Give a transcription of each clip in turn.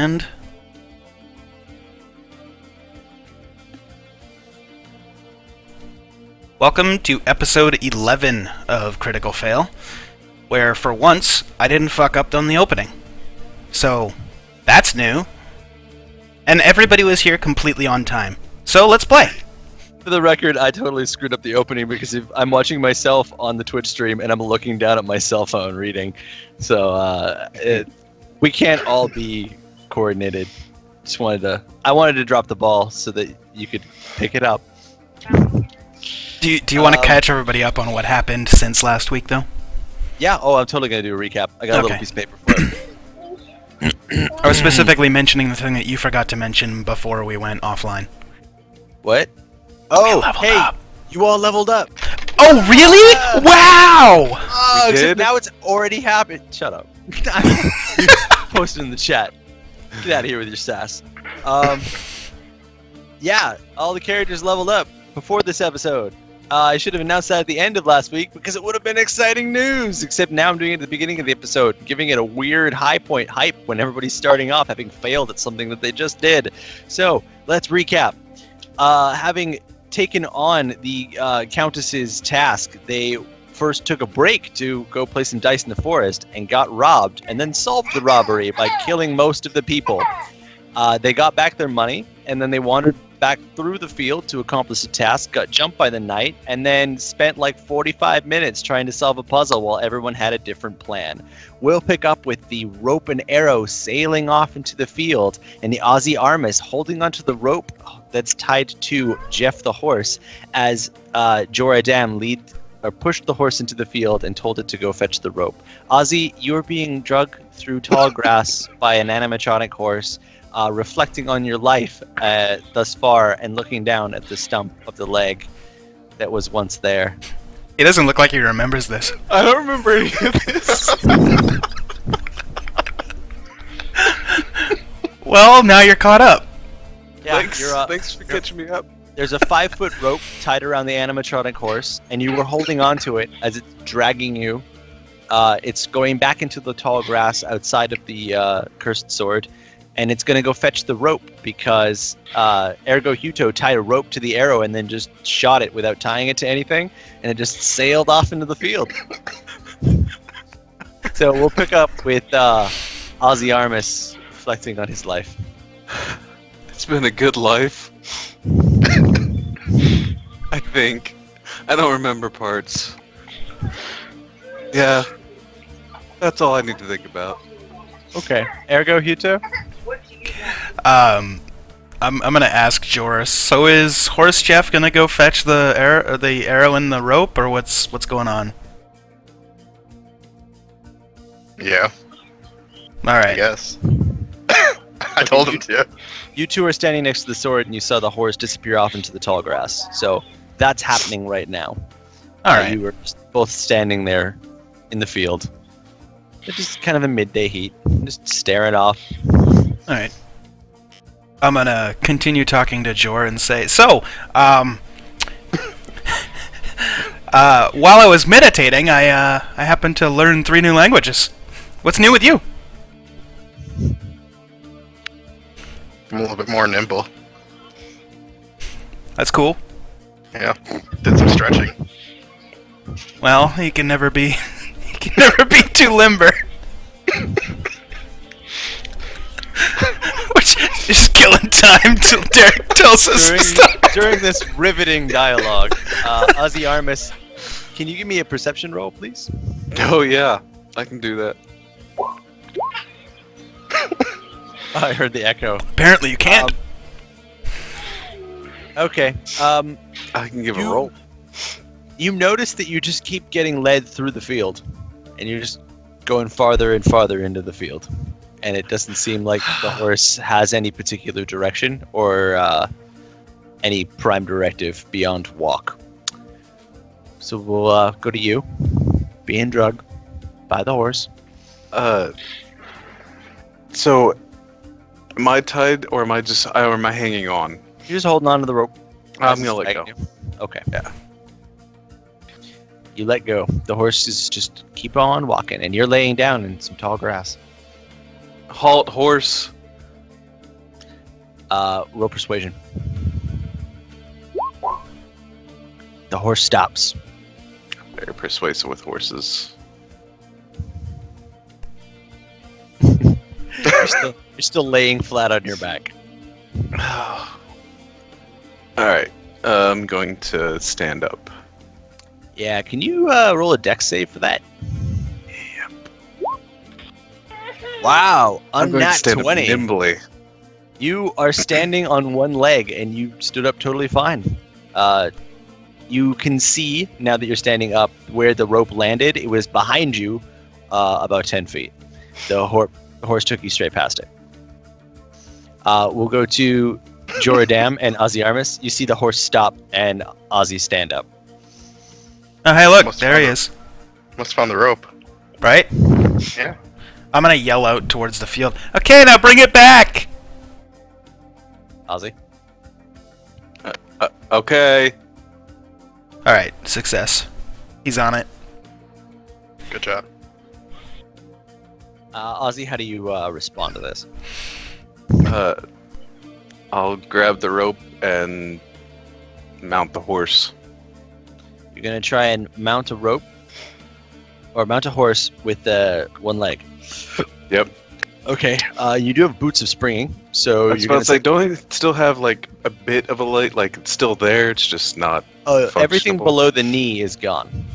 and... Welcome to episode 11 of Critical Fail, where for once, I didn't fuck up on the opening. So, that's new. And everybody was here completely on time. So, let's play! For the record, I totally screwed up the opening because I'm watching myself on the Twitch stream and I'm looking down at my cell phone reading. So, we can't all be coordinated. I wanted to drop the ball so that you could pick it up. Do you want to catch everybody up on what happened since last week, though? Yeah, I'm totally going to do a recap. I got a little piece of paper for it. I was specifically mentioning the thing that you forgot to mention before we went offline. What? Oh, hey, up. You all leveled up. Oh, really? Wow! Oh, except now it's already happened. Shut up. Posted in the chat. Get out of here with your sass. Yeah, all the characters leveled up before this episode. I should have announced that at the end of last week because it would have been exciting news, except now I'm doing it at the beginning of the episode, giving it a weird high point hype when everybody's starting off having failed at something that they just did. So, let's recap. Having taken on the Countess's task, they first took a break to go play some dice in the forest and got robbed, and then solved the robbery by killing most of the people. They got back their money, and then they wandered back through the field to accomplish a task, got jumped by the knight, and then spent like 45 minutes trying to solve a puzzle while everyone had a different plan. We'll pick up with the rope and arrow sailing off into the field, and the Aussie Armis holding onto the rope that's tied to Jeff the horse as Joradam pushed the horse into the field and told it to go fetch the rope. Ozzy, you're being dragged through tall grass by an animatronic horse, reflecting on your life thus far and looking down at the stump of the leg that was once there. It doesn't look like he remembers this. I don't remember any of this. Well, now you're caught up. Yeah, thanks for catching me up. There's a 5-foot rope tied around the animatronic horse, and you were holding onto it as it's dragging you. It's going back into the tall grass outside of the cursed sword, and it's going to go fetch the rope because Ergo Huto tied a rope to the arrow and then just shot it without tying it to anything, and it just sailed off into the field. So we'll pick up with Ozzy Armis reflecting on his life. It's been a good life. I think. I don't remember parts. Yeah. That's all I need to think about. Okay. Ergo Huto? I'm gonna ask Joris. So is Horse Jeff gonna go fetch the arrow and the rope, or what's going on? Yeah. All right. I guess. I told him to. You two are standing next to the sword, and you saw the horse disappear off into the tall grass. So that's happening right now. All right. You were just both standing there in the field. It's just kind of a midday heat, just staring off. All right. I'm gonna continue talking to Jor and say, so, while I was meditating, I happened to learn 3 new languages. What's new with you? I'm a little bit more nimble. That's cool. Yeah. Did some stretching. Well, he can never be too limber. Which is killing time till Derek tells us to stop. During this riveting dialogue, Ozzy Armis, can you give me a perception roll, please? Oh yeah, I can do that. I heard the echo. Apparently you can't. Okay. I can give a roll. You notice that you just keep getting led through the field, and you're just going farther and farther into the field, and it doesn't seem like the horse has any particular direction or any prime directive beyond walk. So we'll go to you, being drugged by the horse. So, am I tied or am I hanging on? You're just holding on to the rope. I'm gonna let go. Okay. Yeah. You let go. The horses just keep on walking, and you're laying down in some tall grass. Halt, horse. Roll persuasion. The horse stops. Very persuasive with horses. You're still laying flat on your back. Alright, I'm going to stand up. Yeah, can you roll a dex save for that? Yep. Wow, I'm going to unnat stand 20. up nimbly. You are standing on one leg, and you stood up totally fine. You can see, now that you're standing up, where the rope landed. It was behind you about 10 feet. The horse took you straight past it. We'll go to Joradam and Ozzy Armis. You see the horse stop and Ozzy stand up. Oh, hey, look, Must there he have is. Must have found the rope. Right? Yeah. I'm gonna yell out towards the field. Okay, now bring it back! Ozzy? Okay. Alright, success. He's on it. Good job. Ozzy, how do you respond to this? I'll grab the rope and mount the horse. You're going to try and mount a rope? Or mount a horse with one leg? Yep. Okay, you do have boots of springing, so I was you're about going to say, don't I still have like a bit of a light? Like it's still there, it's just not everything functionable. below the knee is gone.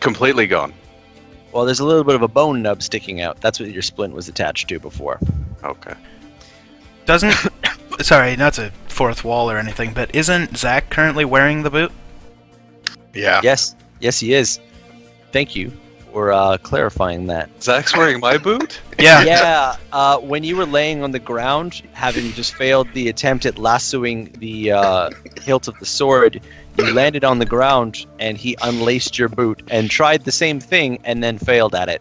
Completely gone. Well, there's a little bit of a bone nub sticking out. That's what your splint was attached to before. Okay. Doesn't... Sorry, not to fourth wall or anything, but isn't Zach currently wearing the boot? Yeah. Yes, he is. Thank you for clarifying that. Zach's wearing my boot? Yeah. Yeah, when you were laying on the ground, having just failed the attempt at lassoing the hilt of the sword, you landed on the ground and he unlaced your boot and tried the same thing and then failed at it.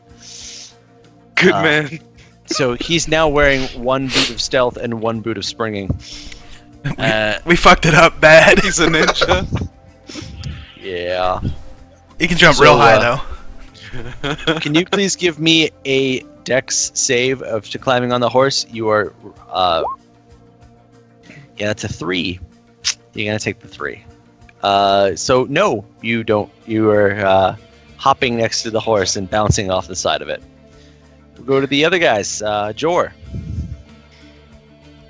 Good man. So he's now wearing one boot of stealth and one boot of springing. We fucked it up bad. He's a ninja. Yeah. He can jump So, real high, though. Can you please give me a dex save to climbing on the horse? You are, yeah, that's a 3. You're gonna take the 3. So no, you don't. You are hopping next to the horse and bouncing off the side of it. We'll go to the other guys. Jor.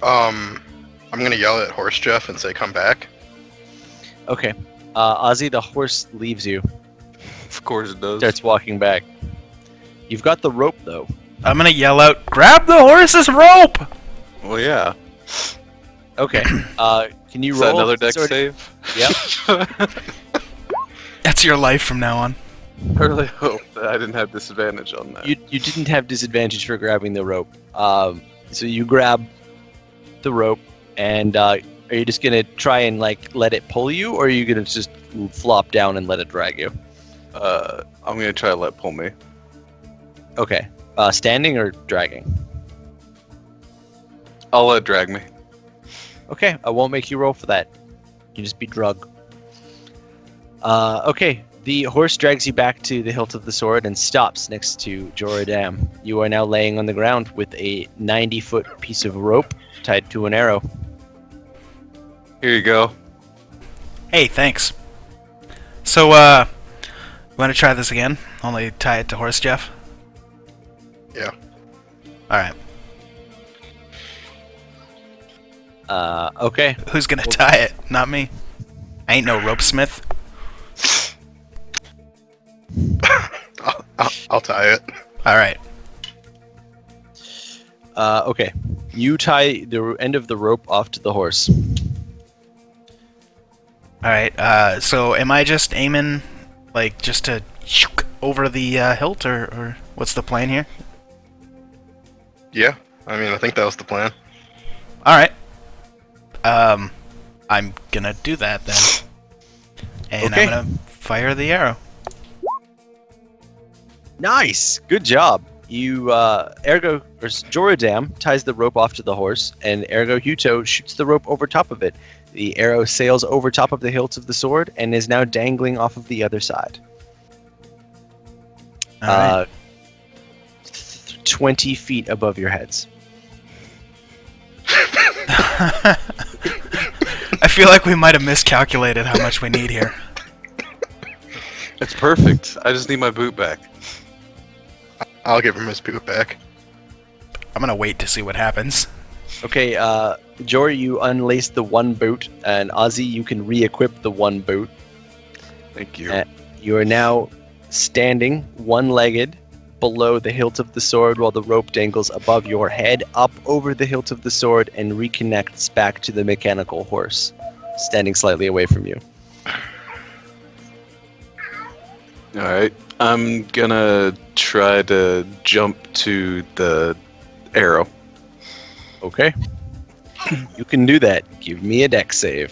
I'm gonna yell at Horse Jeff and say, "Come back." Okay. Ozzy, the horse leaves you. Of course it does. Starts walking back. You've got the rope though. I'm gonna yell out, grab the horse's rope! Well, yeah. Okay. Can you Is that roll? another dex Sort of- save? Yep. That's your life from now on. I really hope that I didn't have disadvantage on that. You didn't have disadvantage for grabbing the rope. So you grab the rope, and are you just gonna try and like let it pull you, or are you gonna just flop down and let it drag you? I'm gonna try to let pull me. Okay. Standing or dragging? I'll let drag me. Okay, I won't make you roll for that. You just be drug. Okay, the horse drags you back to the hilt of the sword and stops next to Joradam. You are now laying on the ground with a 90-foot piece of rope tied to an arrow. Here you go. Hey, thanks. So, wanna try this again? Only tie it to Horse Jeff? Yeah. Alright. Okay. Who's gonna tie it? Not me. I ain't no ropesmith. I'll tie it. Alright. Okay. You tie the end of the rope off to the horse. Alright, so am I just aiming, like, just to shook over the hilt, or what's the plan here? Yeah. I mean, I think that was the plan. Alright. I'm gonna do that then. And Okay. I'm gonna fire the arrow. Nice! Good job. You, Joradam ties the rope off to the horse, and Ergo Huto shoots the rope over top of it. The arrow sails over top of the hilt of the sword and is now dangling off of the other side. Alright. 20 feet above your heads. I feel like we might have miscalculated how much we need here. It's perfect. I just need my boot back. I'll give him his boot back. I'm gonna wait to see what happens. Okay, Jory, you unlace the one boot, and Ozzy, you can re-equip the one boot. Thank you. You are now standing one-legged below the hilt of the sword while the rope dangles above your head, up over the hilt of the sword, and reconnects back to the mechanical horse, standing slightly away from you. Alright. I'm gonna try to jump to the arrow. Okay. You can do that. Give me a dex save.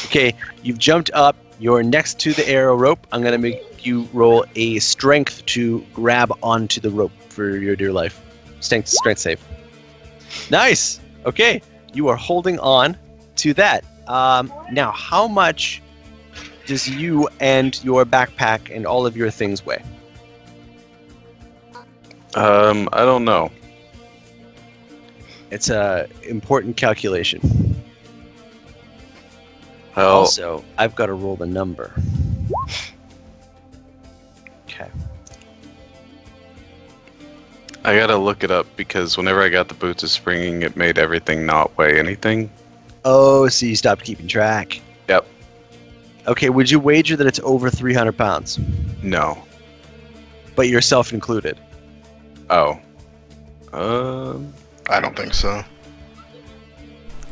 Okay, you've jumped up. You're next to the arrow rope. I'm going to make you roll a strength to grab onto the rope for your dear life. Strength save. Nice! Okay, you are holding on to that. Now, how much does you and your backpack and all of your things weigh? I don't know. It's a important calculation. Well, Also, I've got to roll the number. Okay. I gotta look it up because whenever I got the boots of springing, it made everything not weigh anything. Oh, so you stopped keeping track. Yep. Okay, would you wager that it's over 300 pounds? No. But yourself included? Oh. I don't think so.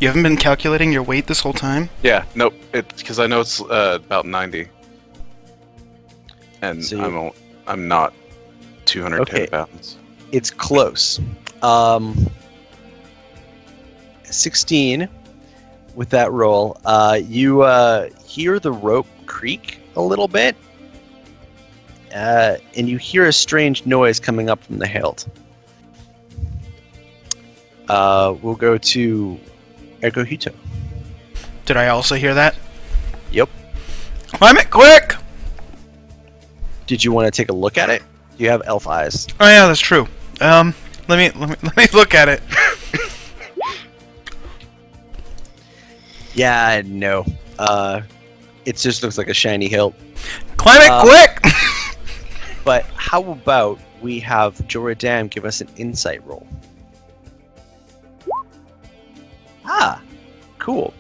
You haven't been calculating your weight this whole time? Yeah, nope. It's because I know it's about 90. And So I'm not 210 Okay. pounds. It's close. 16 with that roll. You hear the rope creak a little bit. And you hear a strange noise coming up from the hilt. We'll go to Ergohito. Did I also hear that? Yep. Climb it quick! Did you want to take a look at it? You have elf eyes. Oh yeah, that's true. Let me look at it. Yeah, no. It just looks like a shiny hilt. Climb it quick! But how about we have Joradam give us an insight roll? Ah, cool.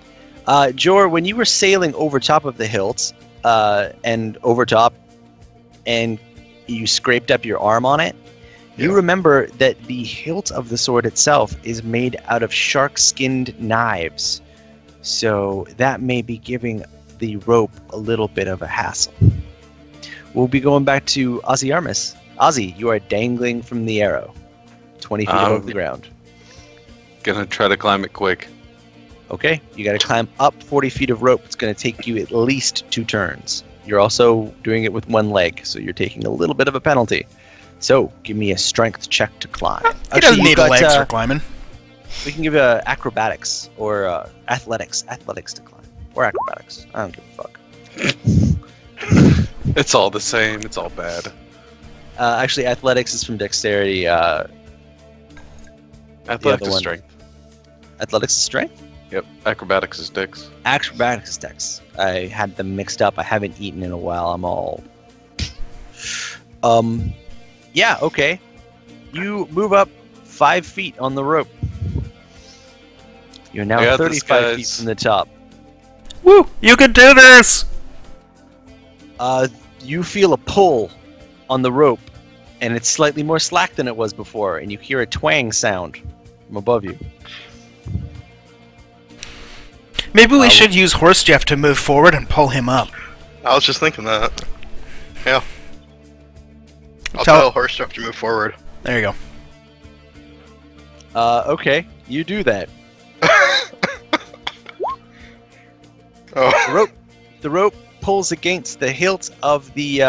Jor, when you were sailing over top of the hilts, and over top, and you scraped up your arm on it, you Yeah. remember that the hilt of the sword itself is made out of shark-skinned knives. So that may be giving the rope a little bit of a hassle. We'll be going back to Ozzy Armis. Ozzy, you are dangling from the arrow, 20 feet above the ground. Gonna try to climb it quick. Okay, you got to climb up 40 feet of rope. It's going to take you at least 2 turns. You're also doing it with one leg, so you're taking a little bit of a penalty. So, give me a strength check to climb. He doesn't need legs for climbing. We can give you acrobatics or athletics to climb. Or acrobatics. I don't give a fuck. It's all the same. It's all bad. Actually, athletics is from dexterity. Athletics is one. strength. Athletics is strength? Yep. Acrobatics is dex. Acrobatics is dex. I had them mixed up. I haven't eaten in a while. I'm all... Yeah, okay. You move up 5 feet on the rope. You're now I got this, 35 feet guys. from the top. Woo! You can do this! You feel a pull on the rope, and it's slightly more slack than it was before, and you hear a twang sound from above you. Maybe we should use Horse Jeff to move forward and pull him up. I was just thinking that. Yeah. I'll Tell- tell Horse Jeff to move forward. There you go. Okay, you do that. Oh. The rope pulls against the hilt of the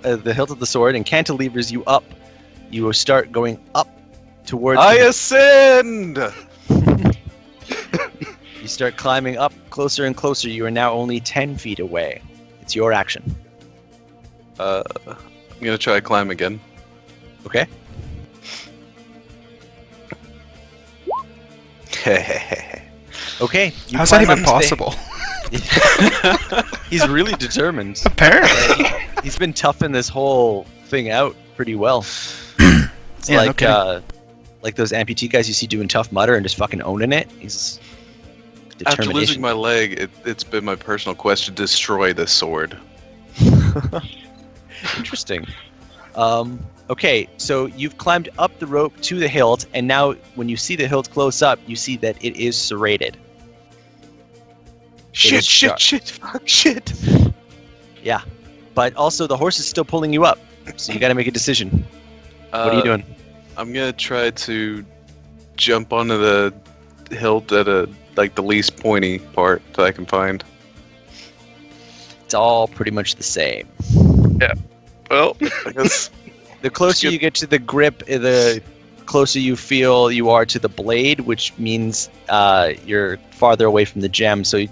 hilt of the sword and cantilevers you up. You start going up towards. I ascend! You start climbing up closer and closer. You are now only 10 feet away. It's your action. I'm gonna try to climb again. Okay. Okay. you How's that climb even up to the- possible? He's really determined. Apparently. He's been toughing this whole thing out pretty well. It's Yeah, no like kidding. like those amputee guys you see doing Tough Mudder and just fucking owning it. He's After losing determination. my leg, it's been my personal quest to destroy this sword. Interesting. Okay, so you've climbed up the rope to the hilt, and now when you see the hilt close up, you see that it is serrated. Shit, is sharp. fuck, shit. Yeah, but also the horse is still pulling you up, so you got to make a decision. What are you doing? I'm gonna try to jump onto the hilt at the least pointy part that I can find. It's all pretty much the same. Well, I guess. The closer you get to the grip, the closer you feel you are to the blade, which means you're farther away from the gem. So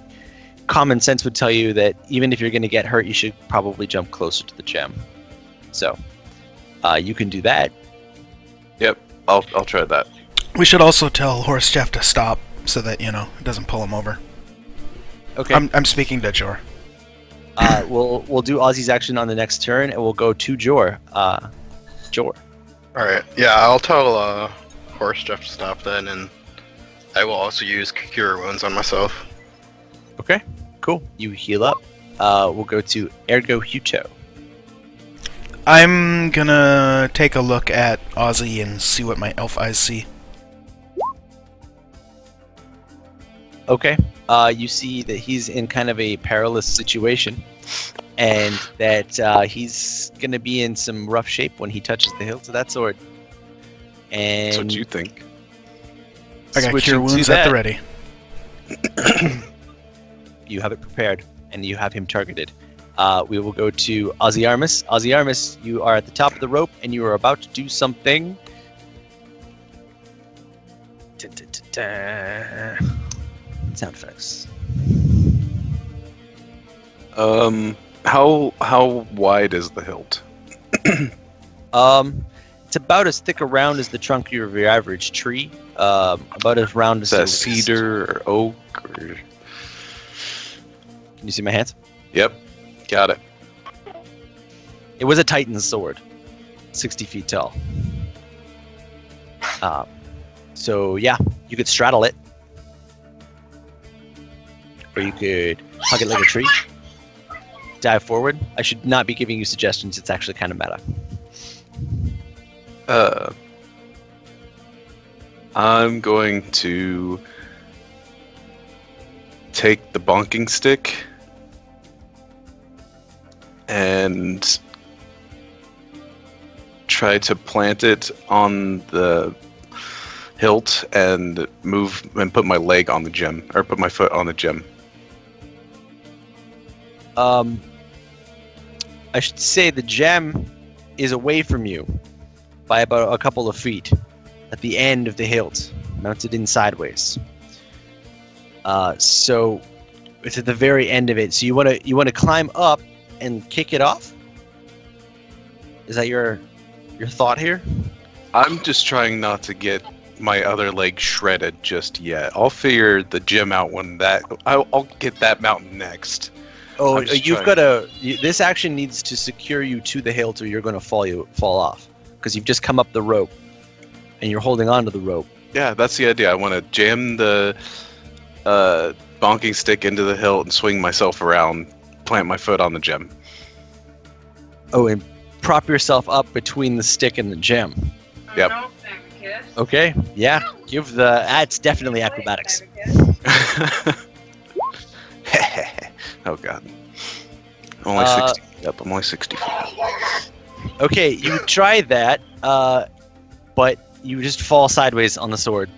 common sense would tell you that even if you're going to get hurt, you should probably jump closer to the gem. So you can do that. Yep, I'll try that. We should also tell Horse Jeff to stop so that, it doesn't pull him over. Okay. I'm speaking to Jor. We'll do Ozzy's action on the next turn, and we'll go to Jor. Jor. Alright, yeah, I'll tell Horse Jeff to stop then, and I will also use Cure Wounds on myself. Okay. Cool. You heal up. We'll go to Ergo Huto. I'm gonna take a look at Ozzy and see what my elf eyes see. Okay. You see that he's in kind of a perilous situation, and that he's going to be in some rough shape when he touches the hilt of that sword. And That's what you think. I got switching Cure to Wounds at that, the ready. You have it prepared, and you have him targeted. We will go to Ozzy Armus. Ozzy Armus, you are at the top of the rope, and you are about to do something. Sound effects. How wide is the hilt? It's about as thick around as the trunk of your average tree. About as round as Is that the waist. cedar or oak? Or... Can you see my hands? Yep, got it. It was a Titan's sword, 60 feet tall. So yeah, you could straddle it, or you could hug it like a tree. Dive forward. I should not be giving you suggestions. It's actually kind of meta. I'm going to take the bonking stick and try to plant it on the hilt and move and put my leg on the gem, or put my foot on the gem. I should say the gem is away from you by about a couple of feet at the end of the hilt, mounted in sideways. So it's at the very end of it. So you want to climb up and kick it off? Is that your thought here? I'm just trying not to get my other leg shredded just yet. I'll figure the gem out when I'll get that mountain next. Oh, I'm just you've trying- got to. This action needs to secure you to the hilt, or you're going to fall off because you've just come up the rope, and you're holding on to the rope. Yeah, that's the idea. I want to jam the bonking stick into the hilt and swing myself around, plant my foot on the gem. Oh, and prop yourself up between the stick and the gem. Yep. Okay, yeah. Give the. It's definitely acrobatics. Oh god. I'm only 60 feet up. I'm only 60 feet up. Okay, you try that, but you just fall sideways on the sword.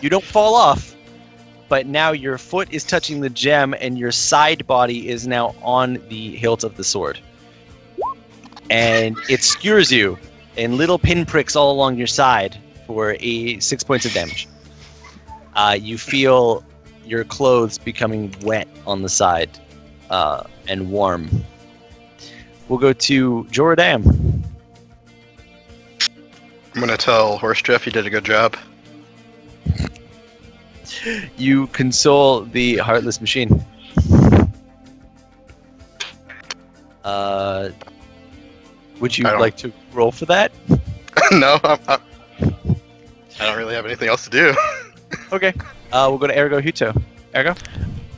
You don't fall off, but now your foot is touching the gem and your side body is now on the hilt of the sword. And it skewers you in little pinpricks all along your side for 6 points of damage. You feel your clothes becoming wet on the side and warm. We'll go to Joradam. I'm gonna tell Horse Jeff you did a good job. You console the heartless machine. Would you like to roll for that? No, I don't really have anything else to do. Okay. We'll go to Ergo Huto. Ergo?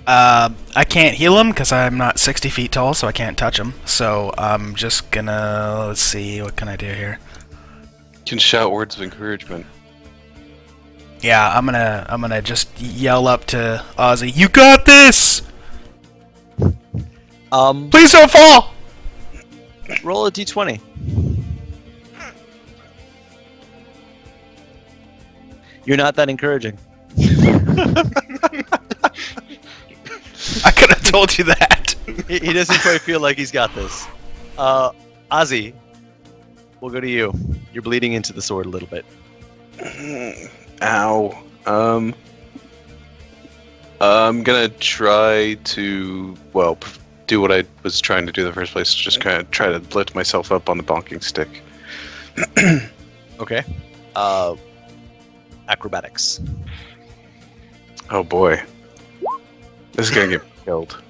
I can't heal him because I'm not 60 feet tall, so I can't touch him. So I'm just gonna... Let's see, what can I do here? You can shout words of encouragement. Yeah, I'm gonna just yell up to Ozzy, "You got this! Please don't fall!" Roll a d20. You're not that encouraging. I could have told you that. He doesn't quite feel like he's got this. Ozzy, we'll go to you. You're bleeding into the sword a little bit. Ow. I'm gonna try to, well, do what I was trying to do in the first place. Just kind of try to lift myself up on the bonking stick. Okay. Acrobatics. Oh boy. This is gonna get me killed.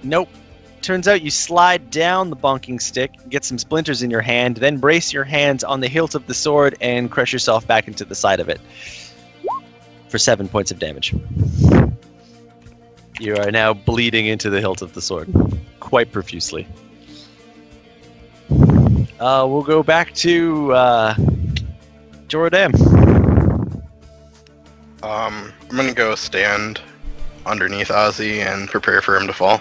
Nope. Turns out you slide down the bonking stick, get some splinters in your hand, then brace your hands on the hilt of the sword and crush yourself back into the side of it. For 7 points of damage. You are now bleeding into the hilt of the sword. Quite profusely. We'll go back to Jordan. I'm gonna go stand underneath Ozzy and prepare for him to fall.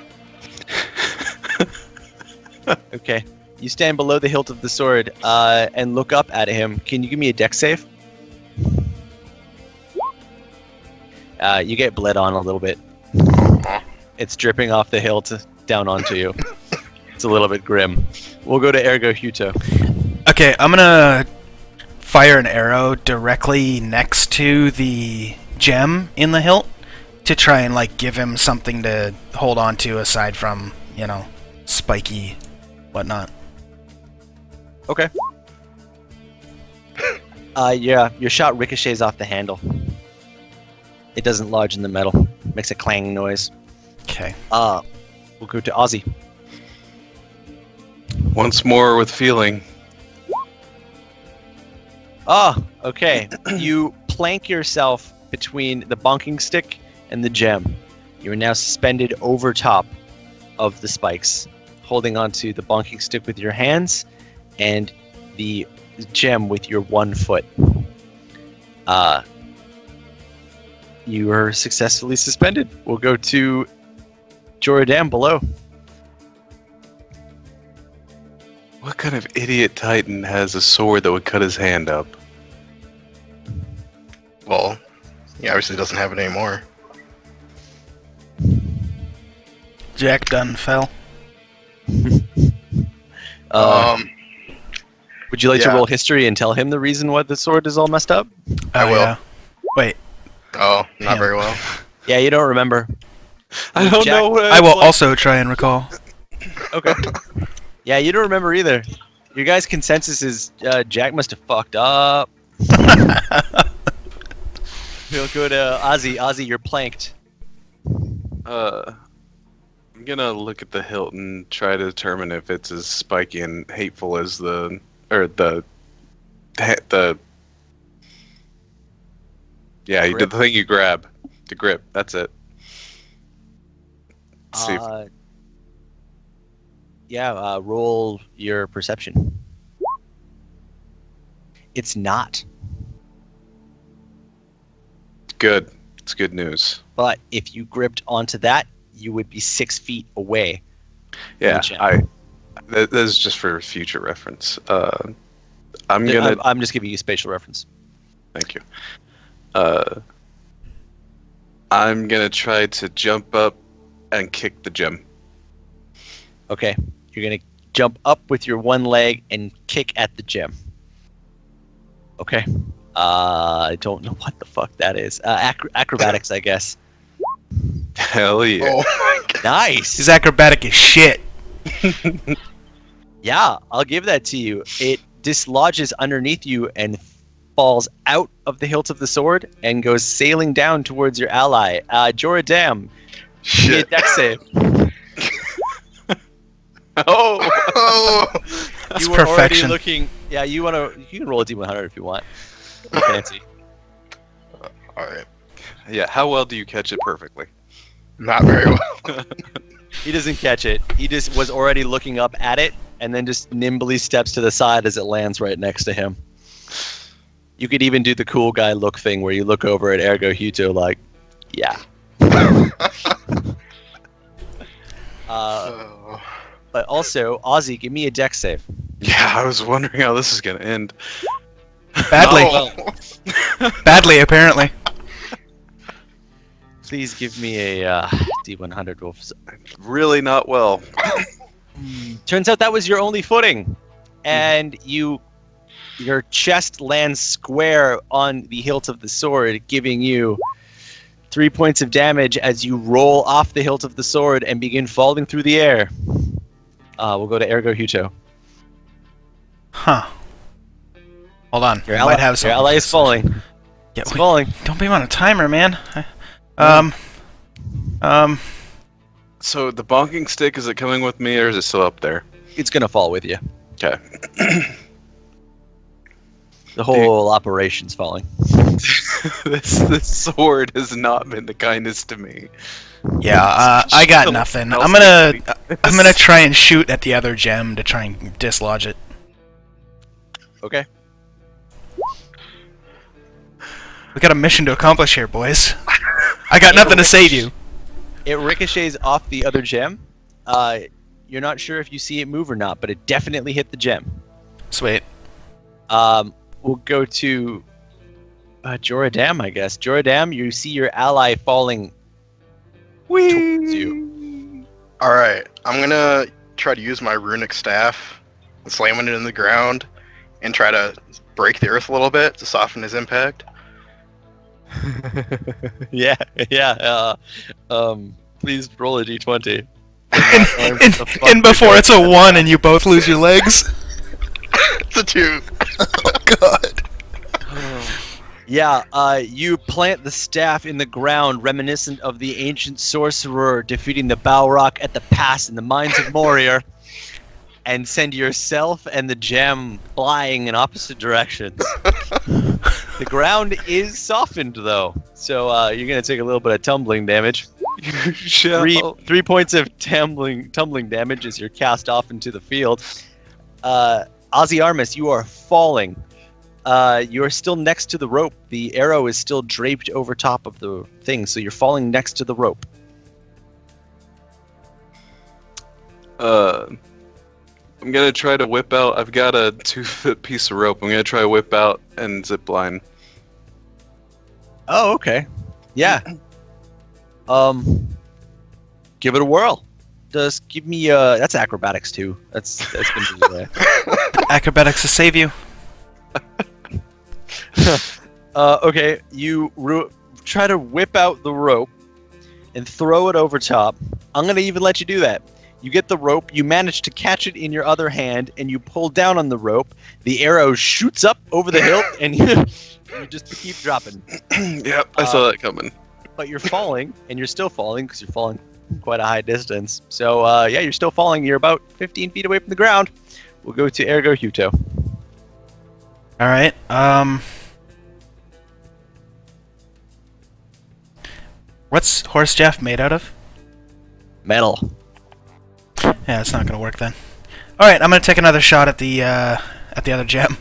Okay. You stand below the hilt of the sword and look up at him. Can you give me a dex save? You get bled on a little bit. It's dripping off the hilt down onto you. It's a little bit grim. We'll go to Ergo Huto. Okay, I'm gonna fire an arrow directly next to the gem in the hilt to try and like give him something to hold on to aside from, you know, spiky whatnot. Okay. Yeah, your shot ricochets off the handle. It doesn't lodge in the metal. Makes a clang noise. Okay. We'll go to Ozzy. Once more with feeling. Okay. You plank yourself between the bonking stick and the gem. You are now suspended over top of the spikes, holding onto the bonking stick with your hands and the gem with your 1 foot. You are successfully suspended. We'll go to Jordan below. What kind of idiot titan has a sword that would cut his hand up? Well, he obviously doesn't have it anymore. Jack done fell. Would you like to yeah. roll history and tell him the reason why the sword is all messed up? I will. Yeah. Wait. Oh, not Yeah. very well. Yeah, you don't remember. I don't Jack- know what I will also try and recall. Okay. Yeah, you don't remember either. Your guys' consensus is Jack must have fucked up. We'll go to Ozzy. Ozzy, you're planked. I'm gonna look at the hilt and try to determine if it's as spiky and hateful as the yeah, you did the thing you grab, the grip. That's it. Let's see. Roll your perception. It's not. Good. It's good news. But if you gripped onto that, you would be 6 feet away. Yeah, Gotcha. That is just for future reference. I'm gonna. I'm just giving you spatial reference. Thank you. I'm gonna try to jump up and kick the gem. Okay. You're going to jump up with your one leg and kick at the gem. Okay. I don't know what the fuck that is. Acrobatics, I guess. Hell yeah! Oh my god. Nice. He's acrobatic as shit. Yeah, I'll give that to you. It dislodges underneath you and falls out of the hilt of the sword and goes sailing down towards your ally. Joradam, give me a Shit. dex save. Oh, Oh! That's You were already perfection. looking. Yeah, you can roll a d100 if you want. Fancy. Alright. yeah. How well do you catch it perfectly? Not very well. He doesn't catch it. He just was already looking up at it and then just nimbly steps to the side as it lands right next to him. You could even do the cool guy look thing where you look over at Ergo Huto like, yeah. Oh. But also, Ozzy, give me a dex save. Yeah, I was wondering how this is gonna end. Badly. Oh. Badly, apparently. Please give me a D100 roll. Really not well. Turns out that was your only footing, and your chest lands square on the hilt of the sword, giving you 3 points of damage as you roll off the hilt of the sword and begin falling through the air. We'll go to Ergo Huto. Huh. Hold on. Your I ally, might have some. your ally is falling. Yeah, It's wait, falling. don't be on a timer, man. So the bonking stick, is it coming with me or is it still up there? It's gonna fall with you. Okay. The whole operation's falling. this sword has not been the kindest to me. Yeah, I got Someone nothing. else I'm gonna try and shoot at the other gem to try and dislodge it. Okay. We got a mission to accomplish here, boys. I got nothing to save you. It ricochets off the other gem. You're not sure if you see it move or not, but it definitely hit the gem. Sweet. We'll go to Joradam, I guess. Joradam, you see your ally falling towards you. Alright, I'm gonna try to use my runic staff, slamming it in the ground, and try to break the earth a little bit to soften his impact. Yeah. Please roll a d20. And before it's a 1 and you both lose your legs. It's a 2. Oh god. Yeah, you plant the staff in the ground, reminiscent of the ancient sorcerer defeating the Balrog at the pass in the mines of Moria, and send yourself and the gem flying in opposite directions. The ground is softened, though, so you're going to take a little bit of tumbling damage. You shall. 3 points of tumbling damage as you're cast off into the field. Ozzy Armus, you are falling. You are still next to the rope. The arrow is still draped over top of the thing, so you're falling next to the rope. I'm gonna try to whip out. I've got a 2-foot piece of rope. I'm gonna try to whip out and zip line. Oh, okay. Yeah. Give it a whirl. Just give me that's acrobatics too. That's gonna be Acrobatics to save you. okay, you try to whip out the rope and throw it over top. I'm going to even let you do that. You get the rope, you manage to catch it in your other hand, and you pull down on the rope. The arrow shoots up over the hilt, and you just keep dropping. Yep, I saw that coming. But you're falling, and you're still falling because you're falling quite a high distance. So, yeah, you're still falling. You're about 15 feet away from the ground. We'll go to Ergo Huto. Alright, what's Horse Jeff made out of? Metal. Yeah, it's not gonna work then. Alright, I'm gonna take another shot at the other gem.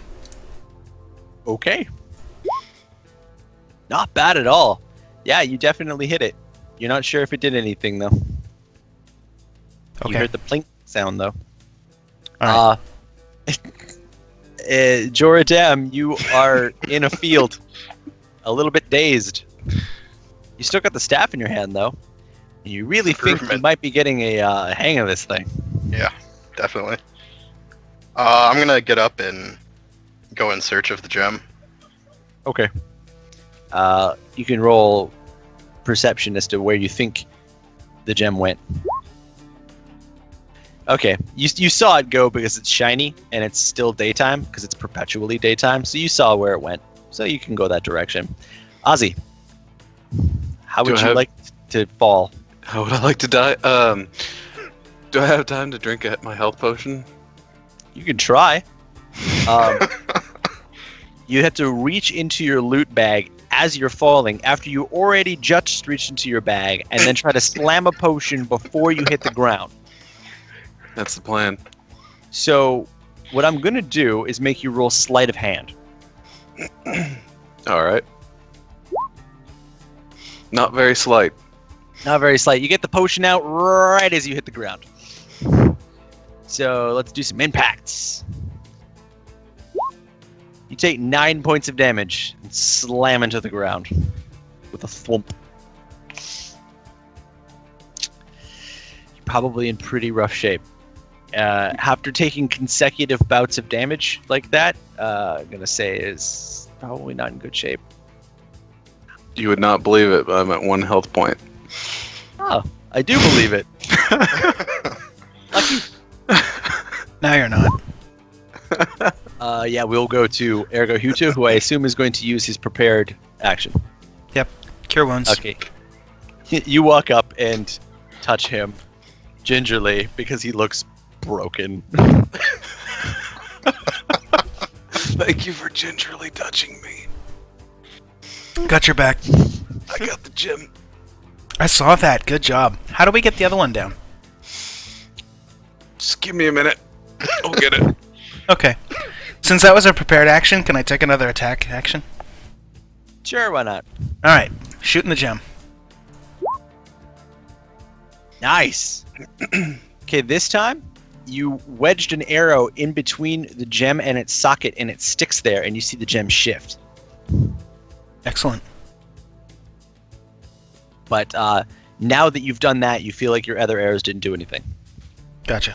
Okay. Not bad at all. Yeah, you definitely hit it. You're not sure if it did anything, though. Okay. You heard the plink sound, though. Alright. Joradam, you are in a field. A little bit dazed. You still got the staff in your hand, though. And you really think you Improvement. might be getting a hang of this thing. Yeah, definitely. I'm gonna get up and go in search of the gem. Okay. You can roll perception as to where you think the gem went. Okay, you saw it go because it's shiny and it's still daytime because it's perpetually daytime. So you saw where it went. So you can go that direction. Ozzy, how would you like to fall? How would I like to die? Do I have time to drink my health potion? You can try. You have to reach into your loot bag as you're falling after you already just reached into your bag and then try to slam a potion before you hit the ground. That's the plan. So what I'm going to do is make you roll sleight of hand. All right. Not very slight. Not very slight. You get the potion out right as you hit the ground. So let's do some impacts. You take 9 points of damage and slam into the ground with a thwomp. You're probably in pretty rough shape. After taking consecutive bouts of damage like that, I'm going to say is probably not in good shape. You would not believe it, but I'm at 1 health point. Oh, I do believe it. Lucky. Now you're not. Yeah, we'll go to Ergo Hutu, who I assume is going to use his prepared action. Yep. Cure wounds. Okay. You walk up and touch him gingerly because he looks broken. Thank you for gingerly touching me. Got your back. I got the gem. I saw that. Good job. How do we get the other one down? Just give me a minute. I'll get it. Okay. Since that was a prepared action, can I take another attack action? Sure, why not? Alright. Shooting the gem. Nice. Okay, this time you wedged an arrow in between the gem and its socket, and it sticks there, and you see the gem shift. Excellent. But now that you've done that, you feel like your other arrows didn't do anything. Gotcha.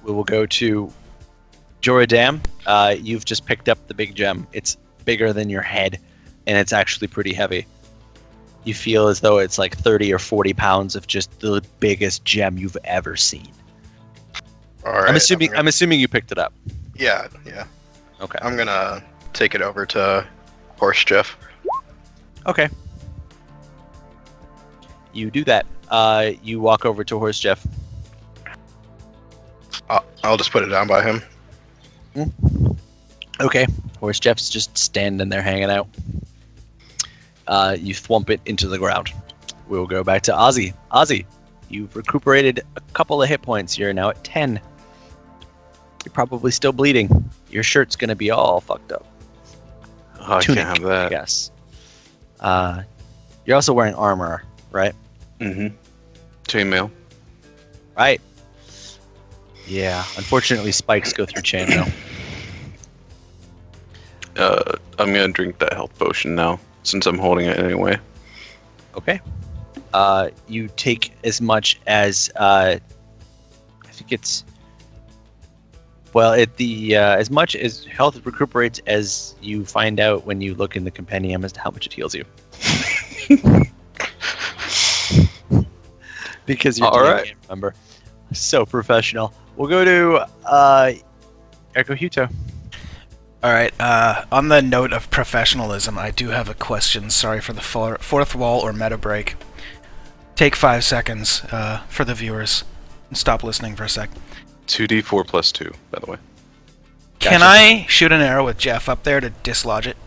We will go to Joradam. You've just picked up the big gem. It's bigger than your head, and it's actually pretty heavy. You feel as though it's like 30 or 40 pounds of just the biggest gem you've ever seen. All right. I'm assuming you picked it up. Yeah. Okay. I'm gonna take it over to Horse Jeff. Okay. You do that. You walk over to Horse Jeff. I'll just put it down by him. Okay. Horse Jeff's just standing there hanging out. You thwomp it into the ground. We'll go back to Ozzy. Ozzy, you've recuperated a couple of hit points. You're now at 10. You're probably still bleeding. Your shirt's going to be all fucked up. Oh, I Tunic, can't have that. I guess. You're also wearing armor, right? Mm-hmm. Chainmail. Right. Yeah. Unfortunately, spikes go through chainmail. I'm gonna drink that health potion now, since I'm holding it anyway. Okay. You take as much as I think it's as much as health recuperates as you find out when you look in the compendium as to how much it heals you. Because you're all right. Remember, so professional. We'll go to Ergo Huto. Alright, on the note of professionalism, I do have a question. Sorry for the fourth wall or meta break. Take 5 seconds for the viewers. And stop listening for a sec. 2d4 plus 2, by the way. Can I shoot an arrow with Jeff up there to dislodge it?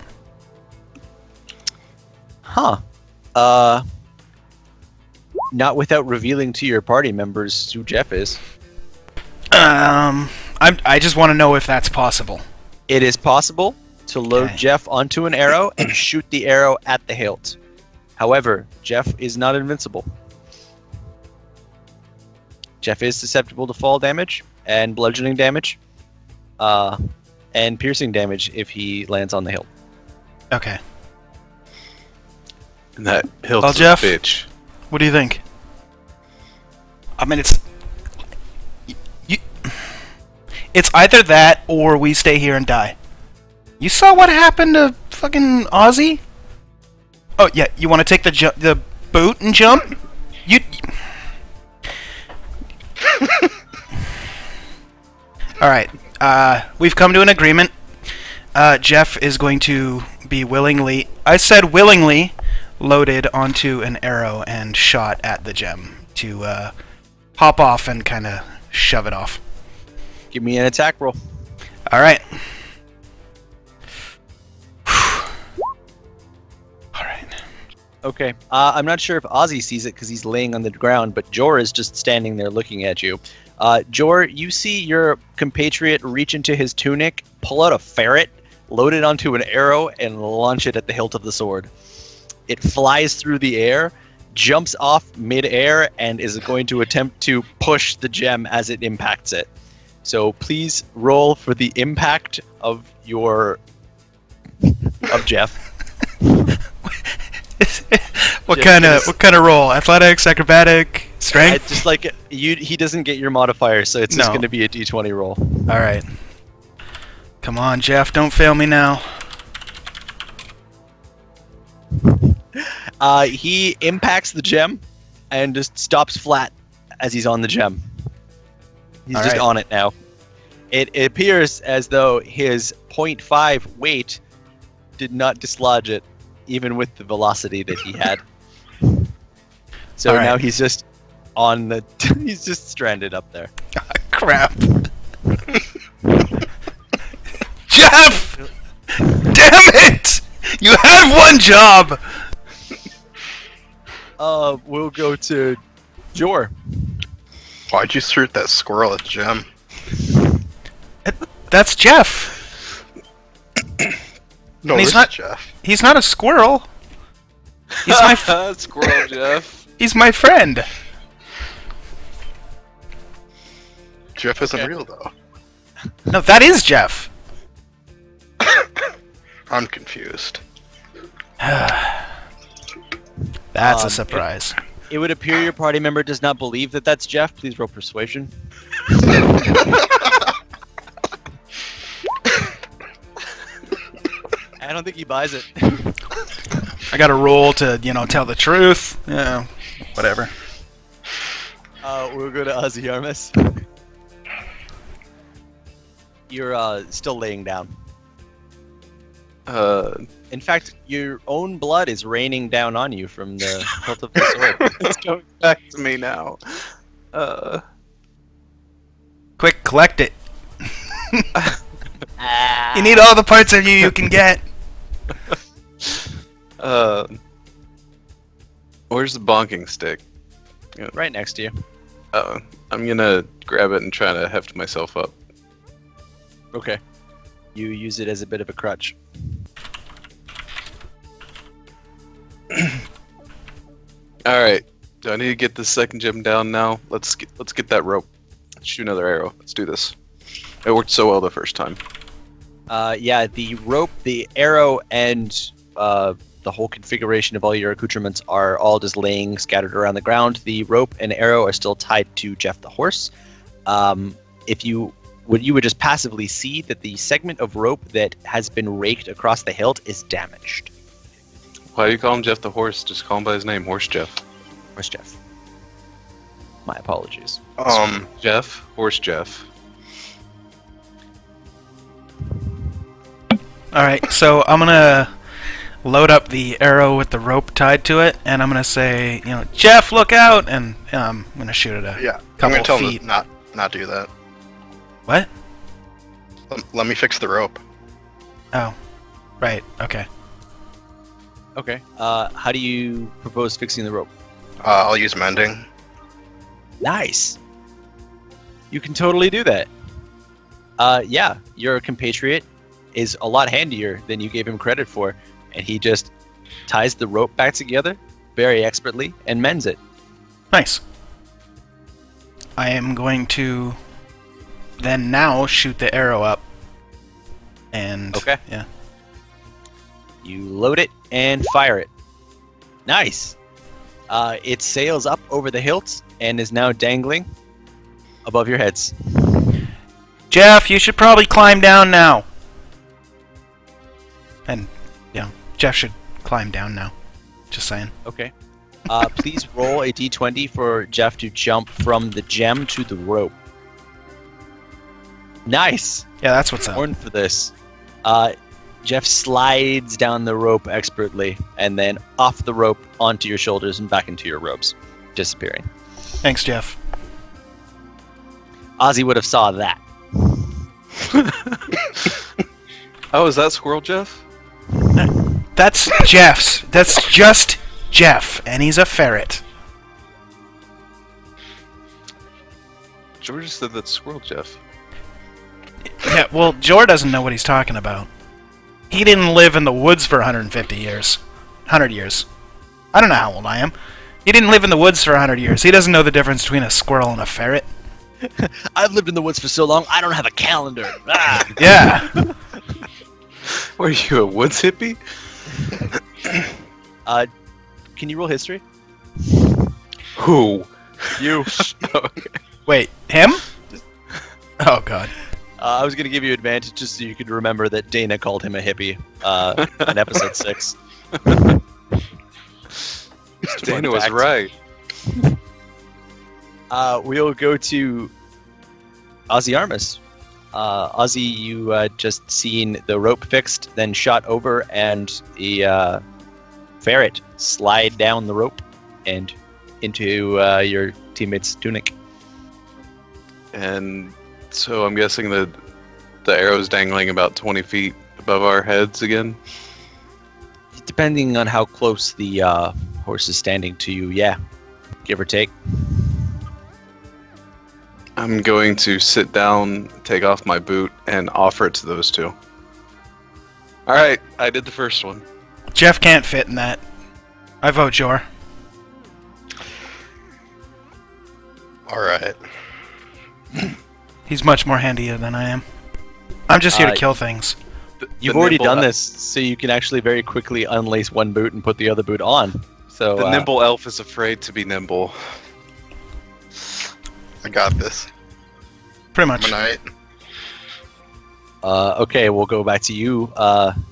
Huh. Not without revealing to your party members who Jeff is. I just want to know if that's possible. It is possible to load Okay. Jeff onto an arrow and shoot the arrow at the hilt. However, Jeff is not invincible. Jeff is susceptible to fall damage and bludgeoning damage, and piercing damage if he lands on the hilt. Okay. And that hilt's Well, a Jeff? bitch. What do you think? I mean, it's either that or we stay here and die. You saw what happened to fucking Ozzy? Oh yeah, you want to take the boot and jump? Alright, we've come to an agreement. Jeff is going to be willingly, I said willingly, loaded onto an arrow and shot at the gem to hop off and kind of shove it off. Give me an attack roll. Alright. Alright. Okay. I'm not sure if Ozzy sees it because he's laying on the ground, but Jor is just standing there looking at you. Jor, you see your compatriot reach into his tunic, pull out a ferret, load it onto an arrow, and launch it at the hilt of the sword. It flies through the air, jumps off mid-air, and is going to attempt to push the gem as it impacts it. So please roll for the impact of your... of Jeff. What kind of roll? Athletics, acrobatic, strength? Just like he doesn't get your modifier, so it's just No. going to be a d20 roll. All right. Come on, Jeff, don't fail me now. He impacts the gem and just stops flat as he's on the gem. He's All just right. on it now. It appears as though his 0.5 weight did not dislodge it, even with the velocity that he had. So All right. now he's just on the. He's just stranded up there. Crap. Jeff! Damn it! You had one job! We'll go to Jor. Why'd you shoot that squirrel at the gem? That's Jeff. No, He's this not- is Jeff. He's not a squirrel. He's my Squirrel Jeff. he's my friend. Jeff isn't Okay. real though. No, that is Jeff. I'm confused. That's a surprise. It would appear your party member does not believe that that's Jeff. Please roll persuasion. I don't think he buys it. I got to roll to, tell the truth. Yeah, whatever. We'll go to Ozzy Armis. You're still laying down. In fact, your own blood is raining down on you from the hilt of the sword. It's coming back to me now. Quick, collect it. Ah. You need all the parts of you can get. Where's the bonking stick? Right next to you. I'm gonna grab it and try to heft myself up. Okay. You use it as a bit of a crutch. All right. Do I need to get the second gem down now? Let's get that rope. Let's shoot another arrow. Let's do this. It worked so well the first time. Yeah, the rope, the arrow, and the whole configuration of all your accoutrements are all just laying scattered around the ground. The rope and arrow are still tied to Jeff the horse. If you would just passively see that the segment of rope that has been raked across the hilt is damaged. Why do you call him Jeff the horse? Just call him by his name, Horse Jeff. Horse Jeff. My apologies. Jeff, Horse Jeff. Alright, so I'm gonna load up the arrow with the rope tied to it, and I'm gonna say, Jeff, look out! And I'm gonna shoot it a Yeah, I'm couple gonna tell feet. him to not do that. What? Let me fix the rope. Oh. Right, okay. Okay. How do you propose fixing the rope? I'll use mending. Nice. You can totally do that. Yeah, your compatriot is a lot handier than you gave him credit for, and he just ties the rope back together very expertly and mends it. Nice. I am going to then now shoot the arrow up. And Okay. yeah. You load it and fire it. Nice. It sails up over the hilt and is now dangling above your heads. Jeff, you should probably climb down now. And Jeff should climb down now. Just saying. Okay. Please roll a d20 for Jeff to jump from the gem to the rope. Nice. Yeah, that's what's up. Born for this. Jeff slides down the rope expertly, and then off the rope onto your shoulders and back into your robes, disappearing. Thanks, Jeff. Ozzy would have saw that. Oh, is that Squirrel Jeff? That's Jeff's. That's just Jeff, and he's a ferret. George said that's Squirrel Jeff. Yeah, well, Jor doesn't know what he's talking about. He didn't live in the woods for 150 years. 100 years. I don't know how old I am. He didn't live in the woods for 100 years. He doesn't know the difference between a squirrel and a ferret. I've lived in the woods for so long, I don't have a calendar. Ah. Yeah. Were you a woods hippie? Can you roll history? Who? You. Okay. Wait, him? Oh, God. I was going to give you advantage just so you could remember that Dana called him a hippie in episode 6. Dana was right. We'll go to Ozzy Armus. Ozzy, you just seen the rope fixed, then shot over, and the ferret slide down the rope and into your teammate's tunic. And so I'm guessing that the arrow's dangling about 20 feet above our heads again? Depending on how close the horse is standing to you, yeah. Give or take. I'm going to sit down, take off my boot, and offer it to those two. Alright, I did the first one. Jeff can't fit in that. I vote Jor. Alright. He's much more handy than I am. I'm just here to kill things. You've already done this, so you can actually very quickly unlace one boot and put the other boot on. So the nimble elf is afraid to be nimble. I got this. Pretty much. Good night. Okay, we'll go back to you,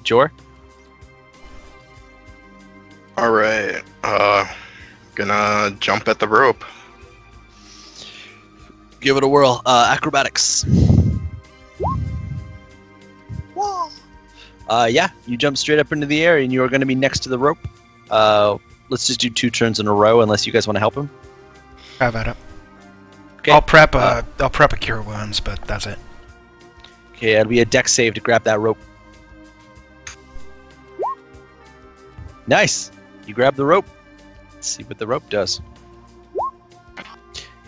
Jor. Alright. Gonna jump at the rope. Give it a whirl. Acrobatics. Yeah, you jump straight up into the air, and you are going to be next to the rope. Let's just do 2 turns in a row, unless you guys want to help him. Have at it. Okay. I'll prep a cure wounds, but that's it. Okay, it'll be a dex save to grab that rope. Nice. You grab the rope. Let's see what the rope does.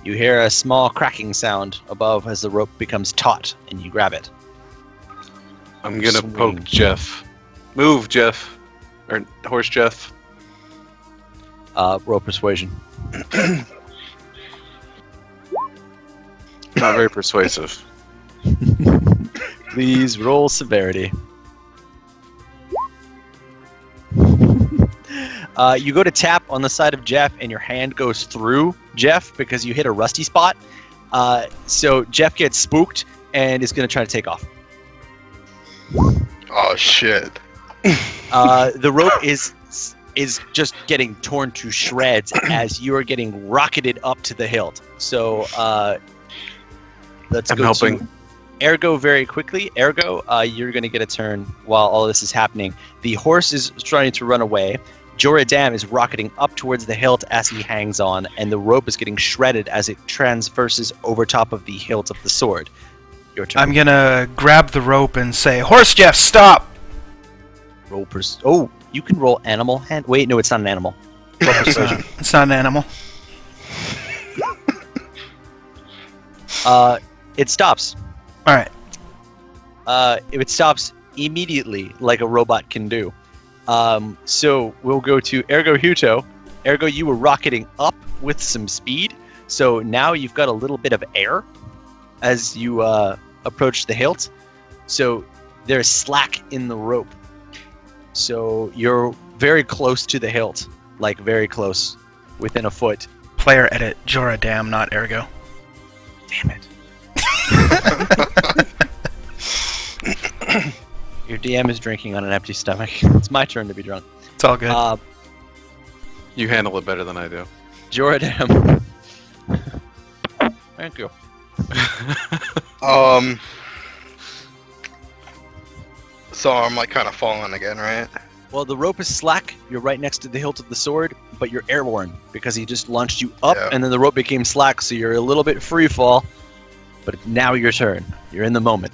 You hear a small cracking sound above as the rope becomes taut, and you grab it. I'm gonna Swing. poke Jeff. Move, Jeff. Or horse Jeff. Roll persuasion. Not very persuasive. Please roll severity. You go to tap on the side of Jeff, and your hand goes through Jeff because you hit a rusty spot. So Jeff gets spooked and is going to try to take off. Oh shit. The rope is just getting torn to shreds as you are getting rocketed up to the hilt. So let's I'm go helping. to Ergo very quickly. Ergo, you're going to get a turn while all this is happening. The horse is trying to run away. Joradam is rocketing up towards the hilt as he hangs on, and the rope is getting shredded as it transverses over top of the hilt of the sword. Your turn. I'm gonna grab the rope and say, "Horse Jeff, stop!" Roll oh, you can roll animal hand. Wait, no, it's not an animal. Roll persuasion. It's not an animal. It stops. All right. It stops immediately, like a robot can do. So we'll go to Ergo Huto. Ergo, you were rocketing up with some speed, so now you've got a little bit of air as you approach the hilt. So there's slack in the rope. So you're very close to the hilt, like very close, within a foot. Player edit Joradam, not Ergo. Damn it. Your DM is drinking on an empty stomach. It's my turn to be drunk. It's all good. You handle it better than I do. Joradam. Thank you. So I'm like kind of falling again, right? Well, the rope is slack. You're right next to the hilt of the sword, but you're airborne because he just launched you up, Yeah. and then the rope became slack, so you're a little bit free fall. But it's now your turn. You're in the moment.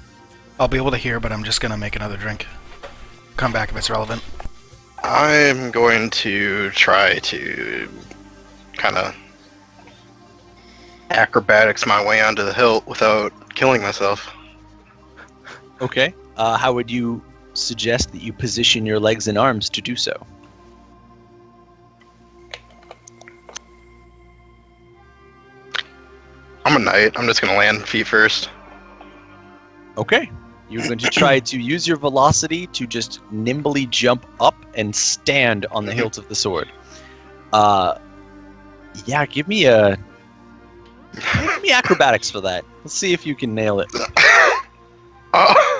I'll be able to hear, but I'm just gonna make another drink. Come back if it's relevant. I'm going to try to kind of acrobatics my way onto the hilt without killing myself. Okay. How would you suggest that you position your legs and arms to do so? I'm a knight. I'm just going to land feet first. Okay. You're going to try to use your velocity to just nimbly jump up and stand on the hilt of the sword. Yeah, give me acrobatics for that. Let's see if you can nail it. Oh,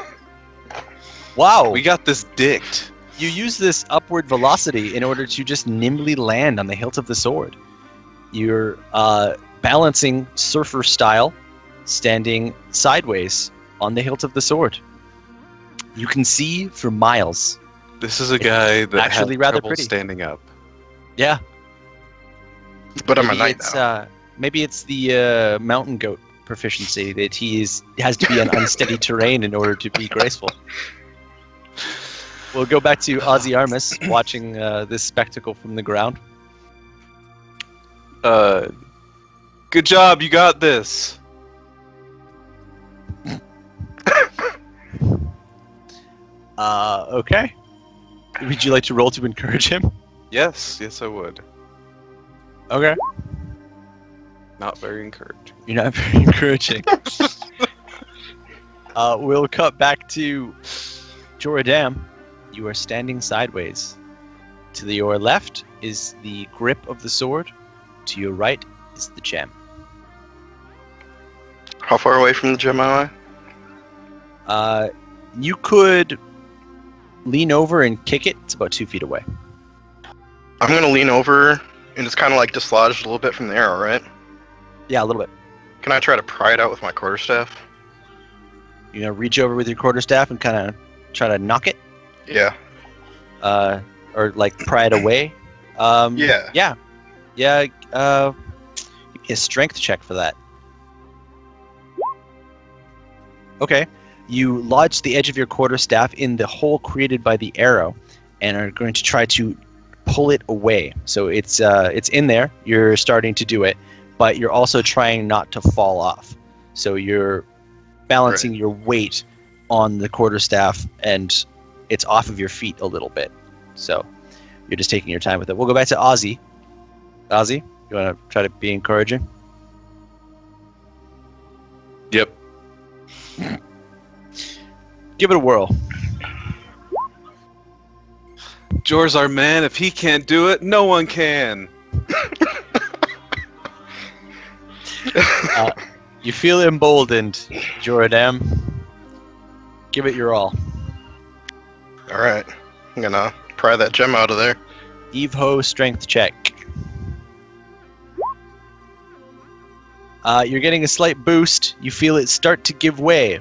Wow. We got this dicked. You use this upward velocity in order to just nimbly land on the hilt of the sword. You're balancing surfer style, standing sideways on the hilt of the sword. You can see for miles. This is a guy that actually had rather trouble pretty. standing up. Yeah. but I'm a Maybe knight it's, now. maybe it's the mountain goat proficiency that has to be on unsteady terrain in order to be graceful. We'll go back to Ozzy Armus watching this spectacle from the ground. Good job, you got this. Okay. Would you like to roll to encourage him? Yes, I would. Okay. Not very encouraging. You're not very encouraging. We'll cut back to Joradam. You are standing sideways. To your left is the grip of the sword. To your right is the gem. How far away from the gem am I? You could lean over and kick it. It's about 2 feet away. I'm going to lean over and just kind of like dislodge a little bit from the arrow, right? Yeah, a little bit. Can I try to pry it out with my quarterstaff? You're going to reach over with your quarterstaff and kind of try to knock it? Yeah. Or like pry it away? Yeah. Yeah. Yeah. Give me a strength check for that. Okay. You lodge the edge of your quarterstaff in the hole created by the arrow, and are going to try to pull it away. So it's in there. You're starting to do it, but you're also trying not to fall off. So you're balancing your weight on the quarterstaff, and it's off of your feet a little bit. So you're just taking your time with it. We'll go back to Ozzy. Ozzy, you want to try to be encouraging? Yep. Give it a whirl. Jor's our man. If he can't do it, no one can. You feel emboldened, Joradam. Give it your all. Alright. I'm going to pry that gem out of there. Evo strength check. You're getting a slight boost. You feel it start to give way.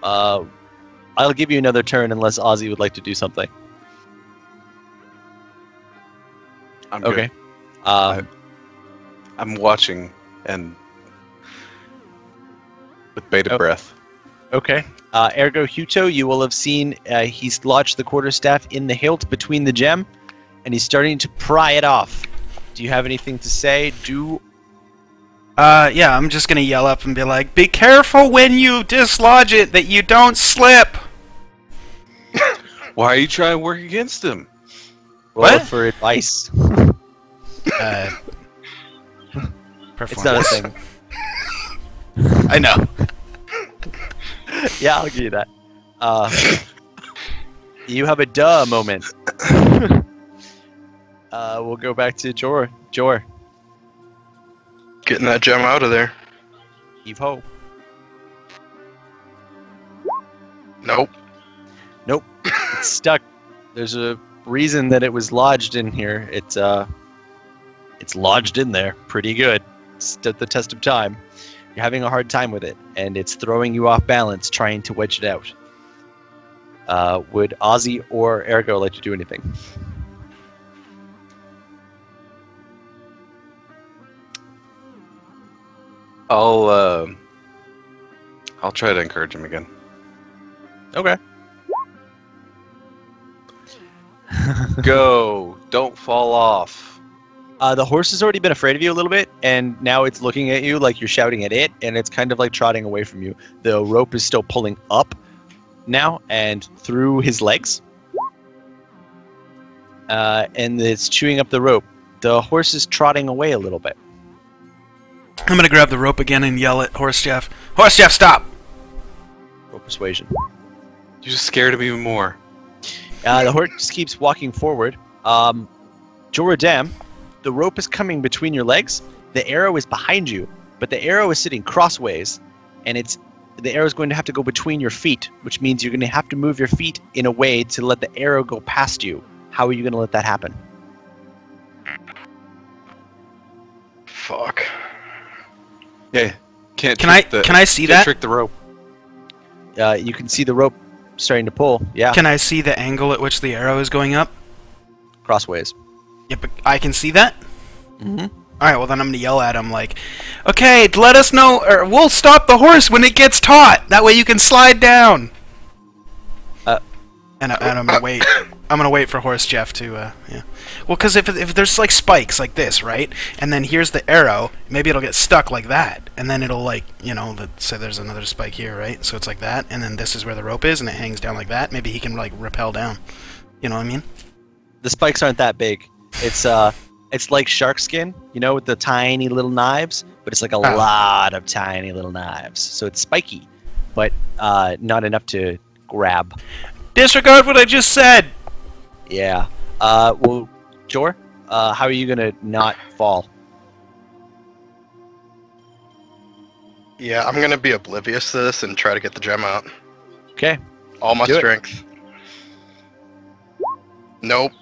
I'll give you another turn unless Ozzy would like to do something. I'm Okay. good. I'm watching and with bated Oh. breath. Okay. Ergo Huto, you will have seen he's lodged the quarterstaff in the hilt between the gem, and he's starting to pry it off. Do you have anything to say? Yeah, I'm just gonna yell up and be like, be careful when you dislodge it that you don't slip! Why are you trying to work against him? Roll What? for advice. It's not a thing. I know. Yeah, I'll give you that. You have a duh moment. We'll go back to Jor. Jor. Getting that gem out of there. Heave ho. Nope. Nope. It's stuck. There's a reason that it was lodged in here. It's lodged in there pretty good. Stood the test of time. You're having a hard time with it, and it's throwing you off balance trying to wedge it out. Would Ozzy or Ergo like to do anything? I'll try to encourage him again. Okay. Go! Don't fall off. The horse has already been afraid of you a little bit, and now it's looking at you like you're shouting at it, and it's kind of like trotting away from you. The rope is still pulling up now and through his legs, and it's chewing up the rope. The horse is trotting away a little bit. I'm gonna grab the rope again and yell at Horse Jeff. Horse Jeff, stop! Roll persuasion. You just scared him even more. The horse just keeps walking forward. Joradam, the rope is coming between your legs. The arrow is behind you, but the arrow is sitting crossways, and the arrow is going to have to go between your feet, which means you're going to have to move your feet in a way to let the arrow go past you. How are you going to let that happen? Fuck. Yeah. Can I see that? Trick the rope. You can see the rope starting to pull. Yeah. Can I see the angle at which the arrow is going up? Crossways. Yeah, but I can see that? Mm-hmm. Alright, well then I'm gonna yell at him like, okay, let us know, or we'll stop the horse when it gets taut! That way you can slide down! And I'm gonna wait. I'm gonna wait for Horse Jeff to, yeah. Well, because if there's, like, spikes like this, right? And then here's the arrow, maybe it'll get stuck like that. And then it'll, like, you know, let's say there's another spike here, right? So it's like that, and then this is where the rope is, and it hangs down like that. Maybe he can, like, rappel down. You know what I mean? The spikes aren't that big. It's like shark skin, you know, with the tiny little knives, but it's like a lot of tiny little knives. So it's spiky, but not enough to grab. Disregard what I just said! Yeah. Well, Jor, how are you gonna not fall? Yeah, I'm gonna be oblivious to this and try to get the gem out. Okay. All my Do it. strength. Nope.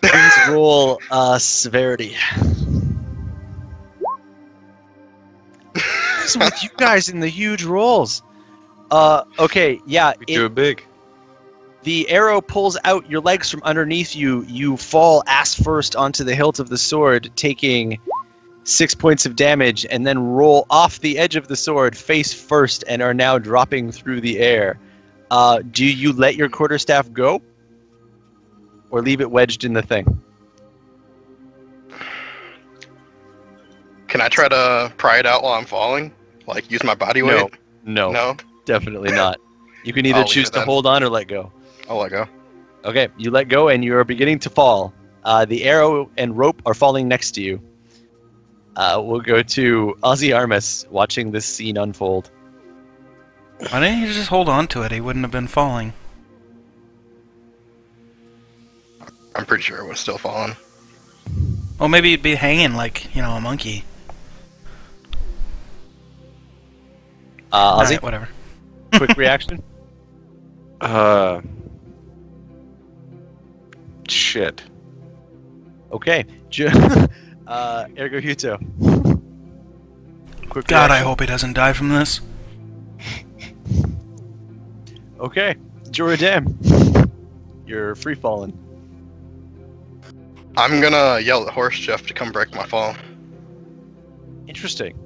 Please roll severity. What's with you guys in the huge rolls? Okay, yeah. We do it big. The arrow pulls out your legs from underneath you. You fall ass first onto the hilt of the sword, taking 6 points of damage, and then roll off the edge of the sword face first and are now dropping through the air. Do you let your quarterstaff go? Or leave it wedged in the thing? Can I try to pry it out while I'm falling? Like, use my body weight? No. No? Definitely not. You can either I'll leave choose it to then. hold on or let go. I'll let go. Okay, you let go and you are beginning to fall. The arrow and rope are falling next to you. We'll go to Ozzy Armis watching this scene unfold. Why didn't you just hold on to it? He wouldn't have been falling. I'm pretty sure it was still falling. Well, maybe he'd be hanging like, you know, a monkey. Ozzy, Alright, whatever. quick reaction? Shit. Okay. Ergo Huto. Quick God, I reaction. hope he doesn't die from this. Okay. Joradam. You're free falling. I'm gonna yell at Horse Jeff to come break my fall. Interesting.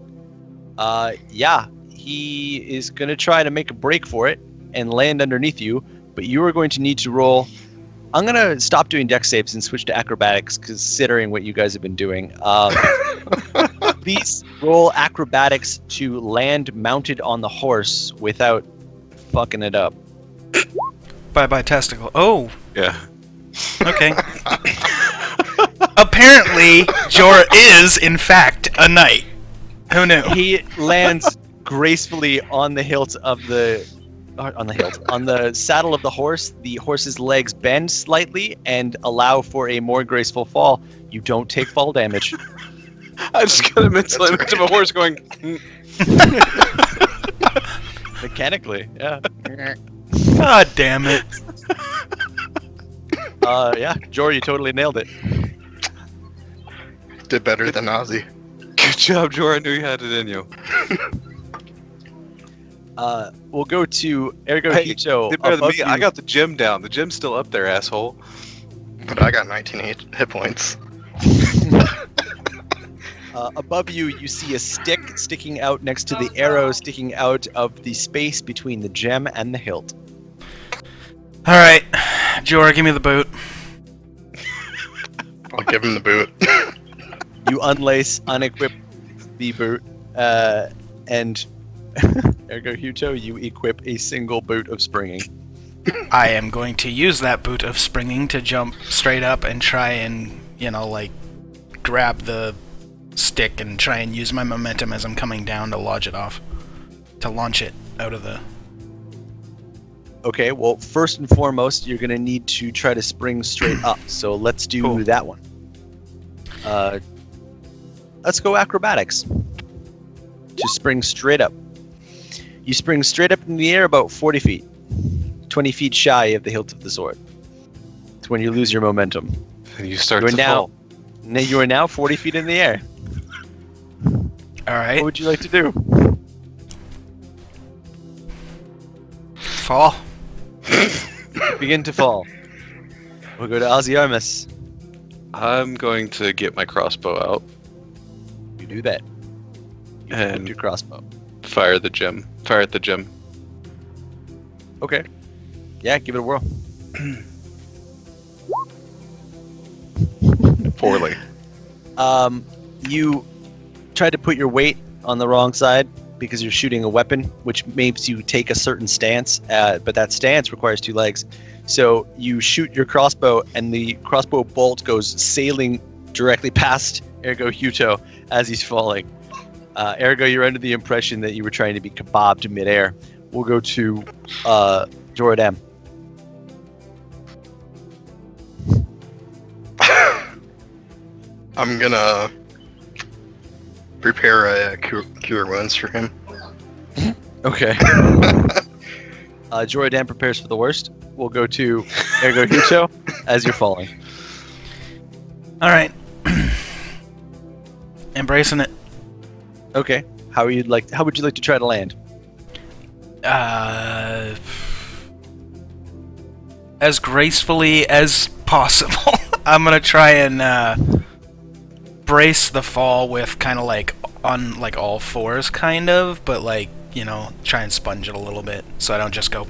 Yeah, he is going to try to make a break for it and land underneath you, but you are going to need to roll. I'm going to stop doing dex saves and switch to acrobatics, considering what you guys have been doing. Please roll acrobatics to land mounted on the horse without fucking it up. Bye-bye testicle. Oh, Yeah. okay. Apparently, Jorah is, in fact, a knight. Who knew? He lands gracefully on the hilt of the... on the saddle of the horse. The horse's legs bend slightly and allow for a more graceful fall. You don't take fall damage. I just got a mental image of a horse going. Mechanically, yeah. God damn it. Yeah, Jor, you totally nailed it. Did better than Ozzy. Good job, Jor. I knew you had it in you. We'll go to Ergo Hey, Hicho. did better than above me. I you. got the gym down. The gym's still up there, asshole. But I got 19 hit points. Above you, you see a stick sticking out next to the arrow sticking out of the space between the gem and the hilt. Alright, Jor, give me the boot. I'll give him the boot. You unlace, unequip the boot, and Ergo Huto, you equip a single boot of springing. I am going to use that boot of springing to jump straight up and try and, like, grab the stick and try and use my momentum as I'm coming down to launch it off. To launch it out of the... Okay, well, first and foremost, you're going to need to try to spring straight up. So let's do Cool. that one. Let's go acrobatics. To spring straight up. You spring straight up in the air about 40 feet. 20 feet shy of the hilt of the sword. It's when you lose your momentum. And you start You are to now, fall. you are now 40 feet in the air. Alright, What would you like to do? fall. Begin to fall. We'll go to Ozyarmus. I'm going to get my crossbow out You do that. You And- flip your crossbow. fire the gym. Fire at the gym. Okay. Yeah, give it a whirl. Poorly. You tried to put your weight on the wrong side because you're shooting a weapon, which makes you take a certain stance, but that stance requires two legs. So you shoot your crossbow, and the crossbow bolt goes sailing directly past Ergo Huto as he's falling. Ergo, you're under the impression that you were trying to be kebabbed midair. We'll go to Joradam. I'm gonna prepare a cure wounds for him. Okay. Joradam prepares for the worst. We'll go to Ergo Huto as you're falling. Alright. Embracing it. Okay. How would you like to try to land? As gracefully as possible. I'm gonna try and brace the fall with kind of like on like all fours, kind of, but like try and sponge it a little bit so I don't just go.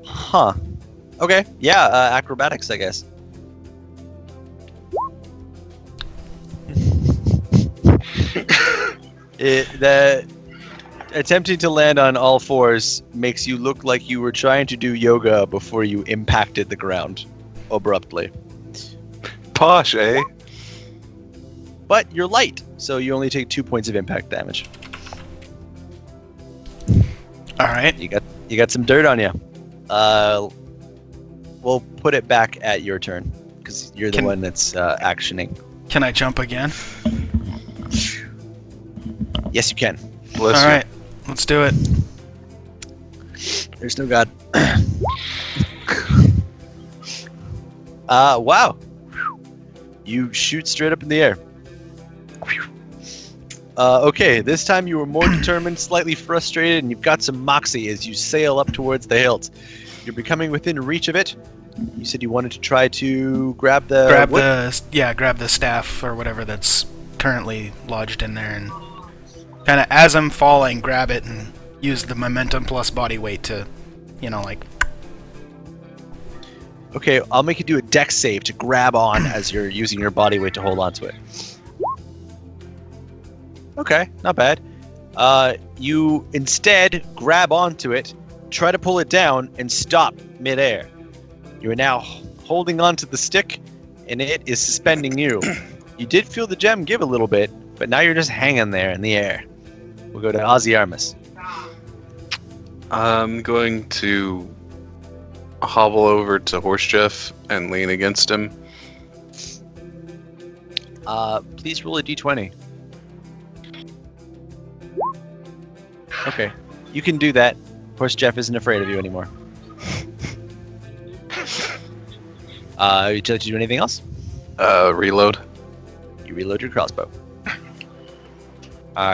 Huh. Okay. Yeah. Acrobatics, I guess. The attempting to land on all fours makes you look like you were trying to do yoga before you impacted the ground abruptly. Posh, eh? But you're light, so you only take 2 points of impact damage. Alright. You got some dirt on you. We'll put it back at your turn because you're the one that's actioning. Can I jump again? Yes, you can. Bless you. Alright. Let's do it. There's no god. Wow. You shoot straight up in the air. Okay, this time you were more determined, slightly frustrated, and you've got some moxie as you sail up towards the hilt. You're becoming within reach of it. You said you wanted to try to grab the grab the staff or whatever that's currently lodged in there, and kind of as I'm falling, grab it and use the momentum plus body weight to, like. Okay, I'll make you do a dex save to grab on as you're using your body weight to hold on to it. Okay, not bad. You instead grab onto it, try to pull it down, and stop midair. You are now holding onto the stick, and it is suspending you. You did feel the gem give a little bit, but now you're just hanging there in the air. We'll go to Ozyarmus. I'm going to hobble over to Horse Jeff and lean against him. Please roll a d20. Okay, you can do that. Horse Jeff isn't afraid of you anymore. Would you like to do anything else? Reload. You reload your crossbow.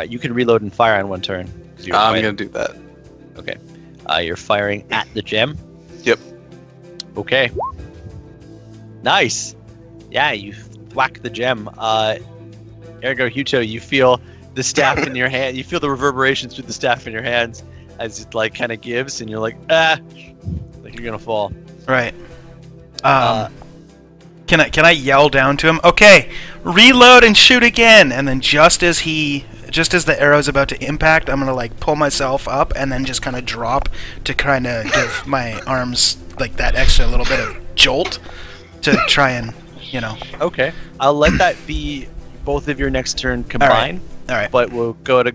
You can reload and fire on one turn. So I'm you're gonna do that. Okay. You're firing at the gem. Yep. Okay. Nice. Yeah, you whack the gem. Ergo Huto, you feel the staff in your hand. You feel the reverberations through the staff in your hands as it like kind of gives, and you're like, like you're gonna fall. Right. Can I yell down to him? Okay, reload and shoot again. And then just as the arrow's about to impact, I'm gonna like pull myself up and then just kind of drop to kind of give my arms like that extra little bit of jolt to try and, you know. Okay, I'll let that be both of your next turn combined. All right. But we'll go to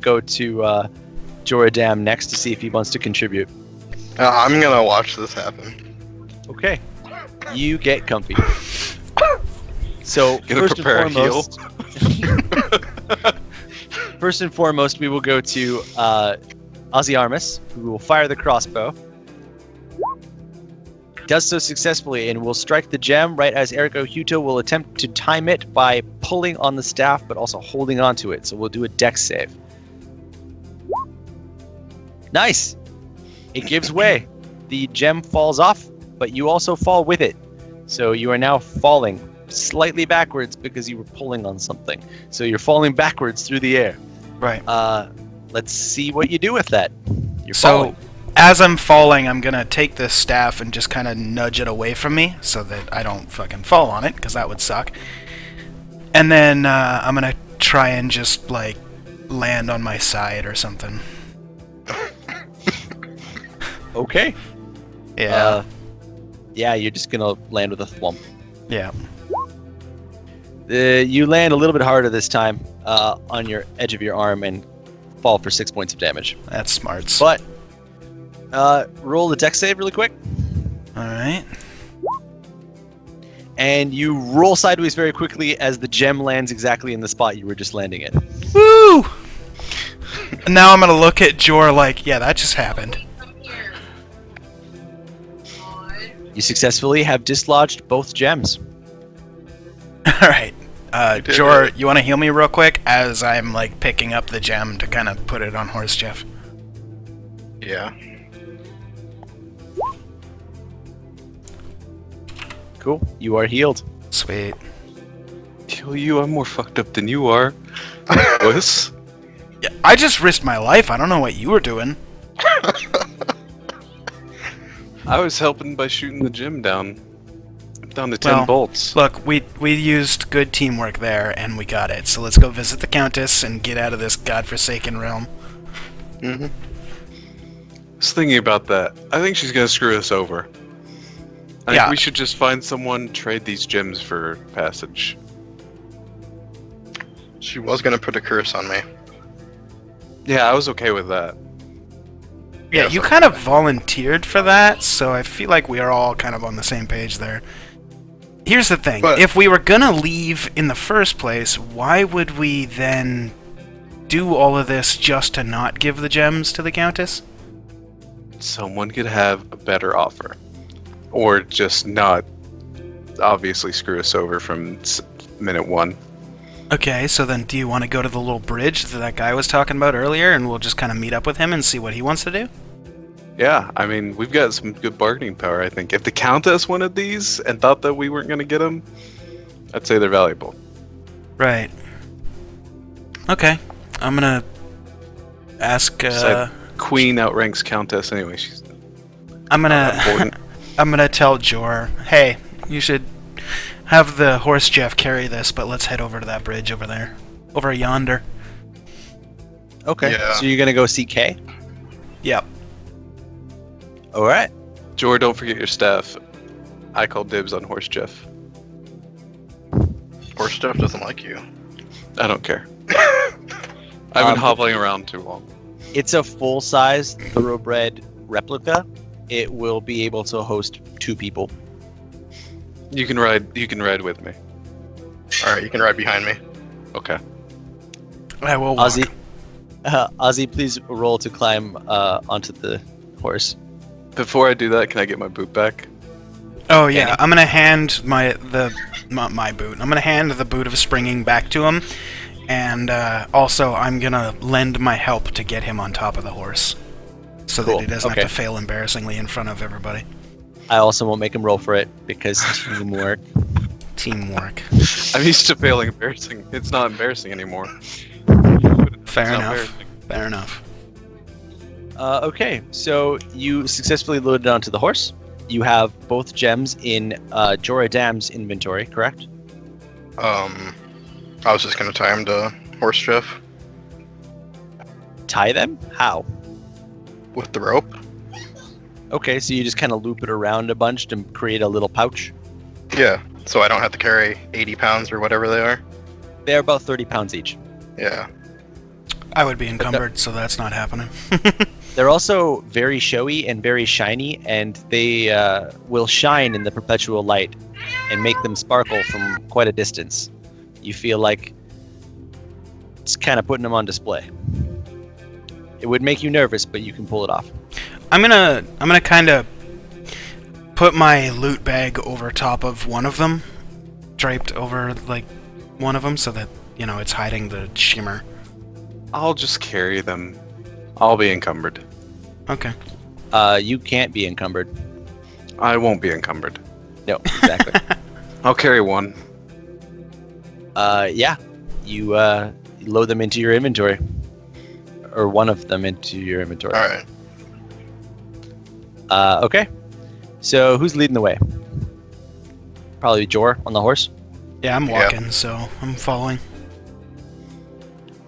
Joradam next to see if he wants to contribute. I'm gonna watch this happen. Okay, you get comfy. So Gonna prepare a heal. First and foremost, we will go to Ozzy Armus, who will fire the crossbow. Does so successfully and will strike the gem right as Ergo Huto will attempt to time it by pulling on the staff but also holding onto it. So we'll do a dex save. Nice! It gives way. The gem falls off, but you also fall with it. So you are now falling slightly backwards because you were pulling on something. So you're falling backwards through the air. Right. Let's see what you do with that. You're So, falling. as I'm falling, I'm gonna take this staff and just kind of nudge it away from me so that I don't fucking fall on it, because that would suck. And then I'm gonna try and just like land on my side or something. Okay. Yeah. Yeah, you're just gonna land with a thwomp. Yeah. You land a little bit harder this time on your edge of your arm and fall for 6 points of damage. That's smarts. But roll the dex save really quick, All right. and you roll sideways very quickly as the gem lands exactly in the spot you were just landing in. Woo! And now I'm gonna look at Jor like, yeah, that just happened. You successfully have dislodged both gems. All right. did Jor, it. you want to heal me real quick as I'm like picking up the gem to kind of put it on Horse Jeff? Yeah. Cool. You are healed. Sweet. Kill you, I'm more fucked up than you are. Wuss. Yeah, I just risked my life. I don't know what you were doing. I was helping by shooting the gym down to 10 Well, bolts. Look, we used good teamwork there, and we got it. So let's go visit the Countess and get out of this godforsaken realm. Mm-hmm. I was thinking about that. I think she's gonna screw us over. I Yeah. think we should just find someone, trade these gems for passage. She was gonna put a curse on me. Yeah, I was okay with that. Yeah, Yeah, you so- kind of volunteered for that, so I feel like we are all kind of on the same page there. Here's the thing. But- if we were gonna leave in the first place, why would we then do all of this just to not give the gems to the Countess? Someone could have a better offer. Or just not obviously screw us over from minute one. Okay, so then do you want to go to the little bridge that guy was talking about earlier, and we'll just kind of meet up with him and see what he wants to do? Yeah, I mean, we've got some good bargaining power, I think. If the Countess wanted these and thought that we weren't going to get them, I'd say they're valuable. Right. Okay, I'm gonna ask. Said Queen outranks Countess anyway. She's I'm gonna. important. I'm gonna tell Jor, hey, you should have the Horse Jeff carry this, but let's head over to that bridge over there, over yonder. Okay. Yeah. So you're gonna go see Kay? Yep. All right. Jor, don't forget your staff. I call dibs on Horse Jeff. Horse stuff doesn't like you. I don't care. I've been hobbling around too long. It's a full-size thoroughbred replica. It will be able to host 2 people. You can ride. You can ride with me. All right, you can ride behind me. Okay. I will walk. Ozzy, please roll to climb onto the horse. Before I do that, can I get my boot back? Oh yeah, Danny? I'm gonna hand my boot. I'm gonna hand the boot of springing back to him, And also, I'm gonna lend my help to get him on top of the horse, so Cool. that he doesn't Okay. have to fail embarrassingly in front of everybody. I also won't make him roll for it because teamwork. Teamwork. I'm used to failing embarrassing. It's not embarrassing anymore. Fair It's not enough. embarrassing. Fair enough. Okay, so you successfully loaded onto the horse. You have both gems in Jorah Dam's inventory, correct? I was just gonna tie him to horse Jeff Tie them? How? with the rope. Okay, so you just kind of loop it around a bunch to create a little pouch. Yeah, so I don't have to carry 80 pounds or whatever they are. They're about 30 pounds each. Yeah. I would be encumbered, so that's not happening. They're also very showy and very shiny, and they will shine in the perpetual light and make them sparkle from quite a distance. You feel like it's kind of putting them on display. It would make you nervous, but you can pull it off. I'm gonna kind of put my loot bag over top of one of them, draped over like one of them, so that it's hiding the shimmer. I'll just carry them. I'll be encumbered. Okay. You can't be encumbered. I won't be encumbered. No, exactly. I'll carry one. Yeah, you load them into your inventory, or one of them into your inventory. All right. Okay. So who's leading the way? Probably Jor on the horse. Yeah, I'm Yeah. walking, so I'm following.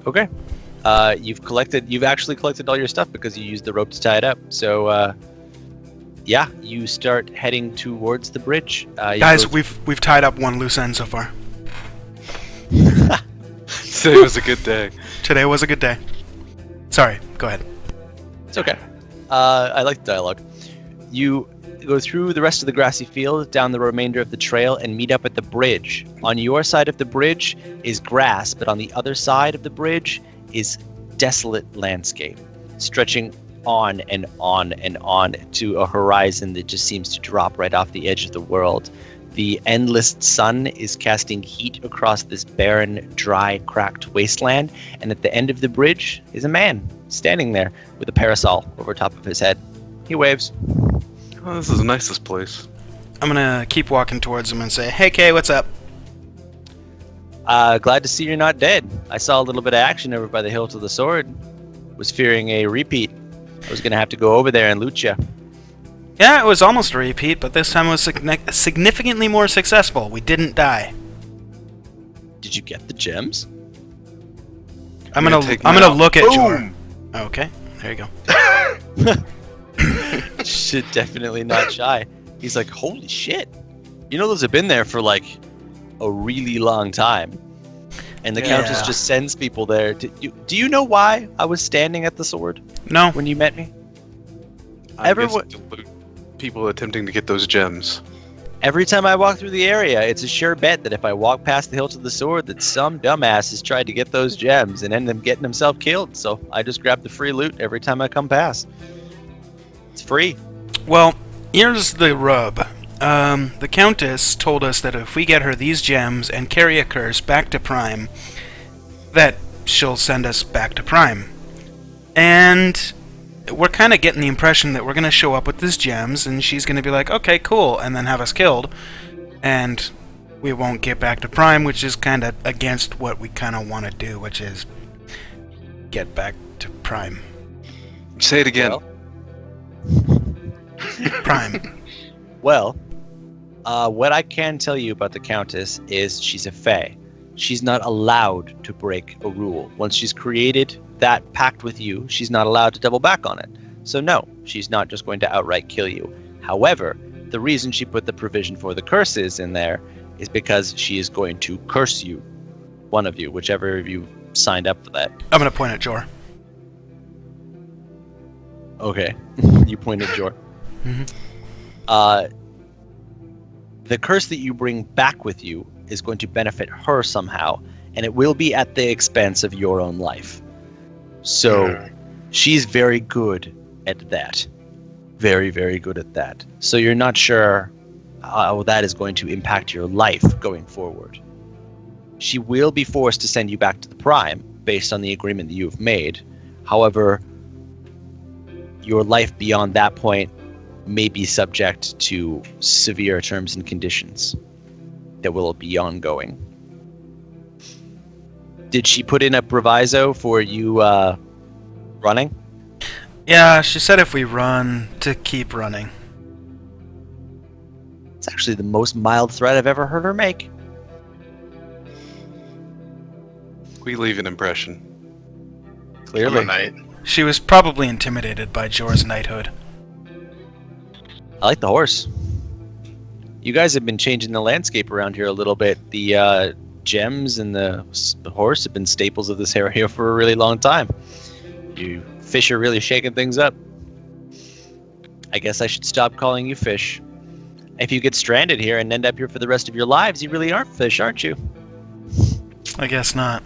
Okay. You've actually collected all your stuff because you used the rope to tie it up. So, yeah, you start heading towards the bridge. You Guys, go- we've tied up one loose end so far. Today was a good day. Today was a good day. Sorry, go ahead. It's okay. I like the dialogue. You go through the rest of the grassy field, down the remainder of the trail, and meet up at the bridge. On your side of the bridge is grass, but on the other side of the bridge is desolate landscape, stretching on and on and on to a horizon that just seems to drop right off the edge of the world. The endless sun is casting heat across this barren, dry, cracked wasteland, and at the end of the bridge is a man standing there with a parasol over top of his head. He waves. Oh, this is the nicest place. I'm gonna keep walking towards him and say, "Hey, Kay, what's up?" Glad to see you're not dead. I saw a little bit of action over by the hilt of the sword. Was fearing a repeat. I was gonna have to go over there and loot you. Yeah, it was almost a repeat, but this time was significantly more successful. We didn't die. Did you get the gems? I'm You're gonna gonna take I'm mine gonna out. look at Jor. Boom! Okay, there you go. Shit, definitely not shy. He's like, holy shit. You know those have been there for like a really long time. And the Countess Yeah. just sends people there. Do you know why I was standing at the sword No, when you met me? I Everyone- guess to loot people attempting to get those gems. Every time I walk through the area, it's a sure bet that if I walk past the hilt of the sword, that some dumbass has tried to get those gems and ended up getting himself killed. So I just grab the free loot every time I come past. It's free. well, here's the rub. The Countess told us that if we get her these gems and carry a curse back to Prime, that she'll send us back to Prime. And we're kind of getting the impression that we're going to show up with these gems, and she's going to be like, okay, cool, and then have us killed. And we won't get back to Prime, which is kind of against what we kind of want to do, which is get back to Prime. Say it again. Well- Prime. Well, what I can tell you about the Countess is she's a fae. She's not allowed to break a rule. Once she's created that pact with you, she's not allowed to double back on it. So no, she's not just going to outright kill you. However, the reason she put the provision for the curses in there is because she is going to curse you. One of you, whichever of you signed up for that. I'm going to point at Jor. Okay. You pointed Jor. Mhm. The curse that you bring back with you is going to benefit her somehow, and it will be at the expense of your own life. So she's very good at that. Very, very good at that. So you're not sure how that is going to impact your life going forward. she will be forced to send you back to the Prime based on the agreement that you have made. However, your life beyond that point may be subject to severe terms and conditions that will be ongoing. Did she put in a proviso for you running? Yeah, she said if we run, to keep running. It's actually the most mild threat I've ever heard her make. We leave an impression. I'm Clearly. a knight. She was probably intimidated by Jor's knighthood. I like the horse. You guys have been changing the landscape around here a little bit. The gems and the horse have been staples of this area for a really long time. You fish are really shaking things up. I guess I should stop calling you fish. If you get stranded here and end up here for the rest of your lives, you really aren't fish, aren't you? I guess not.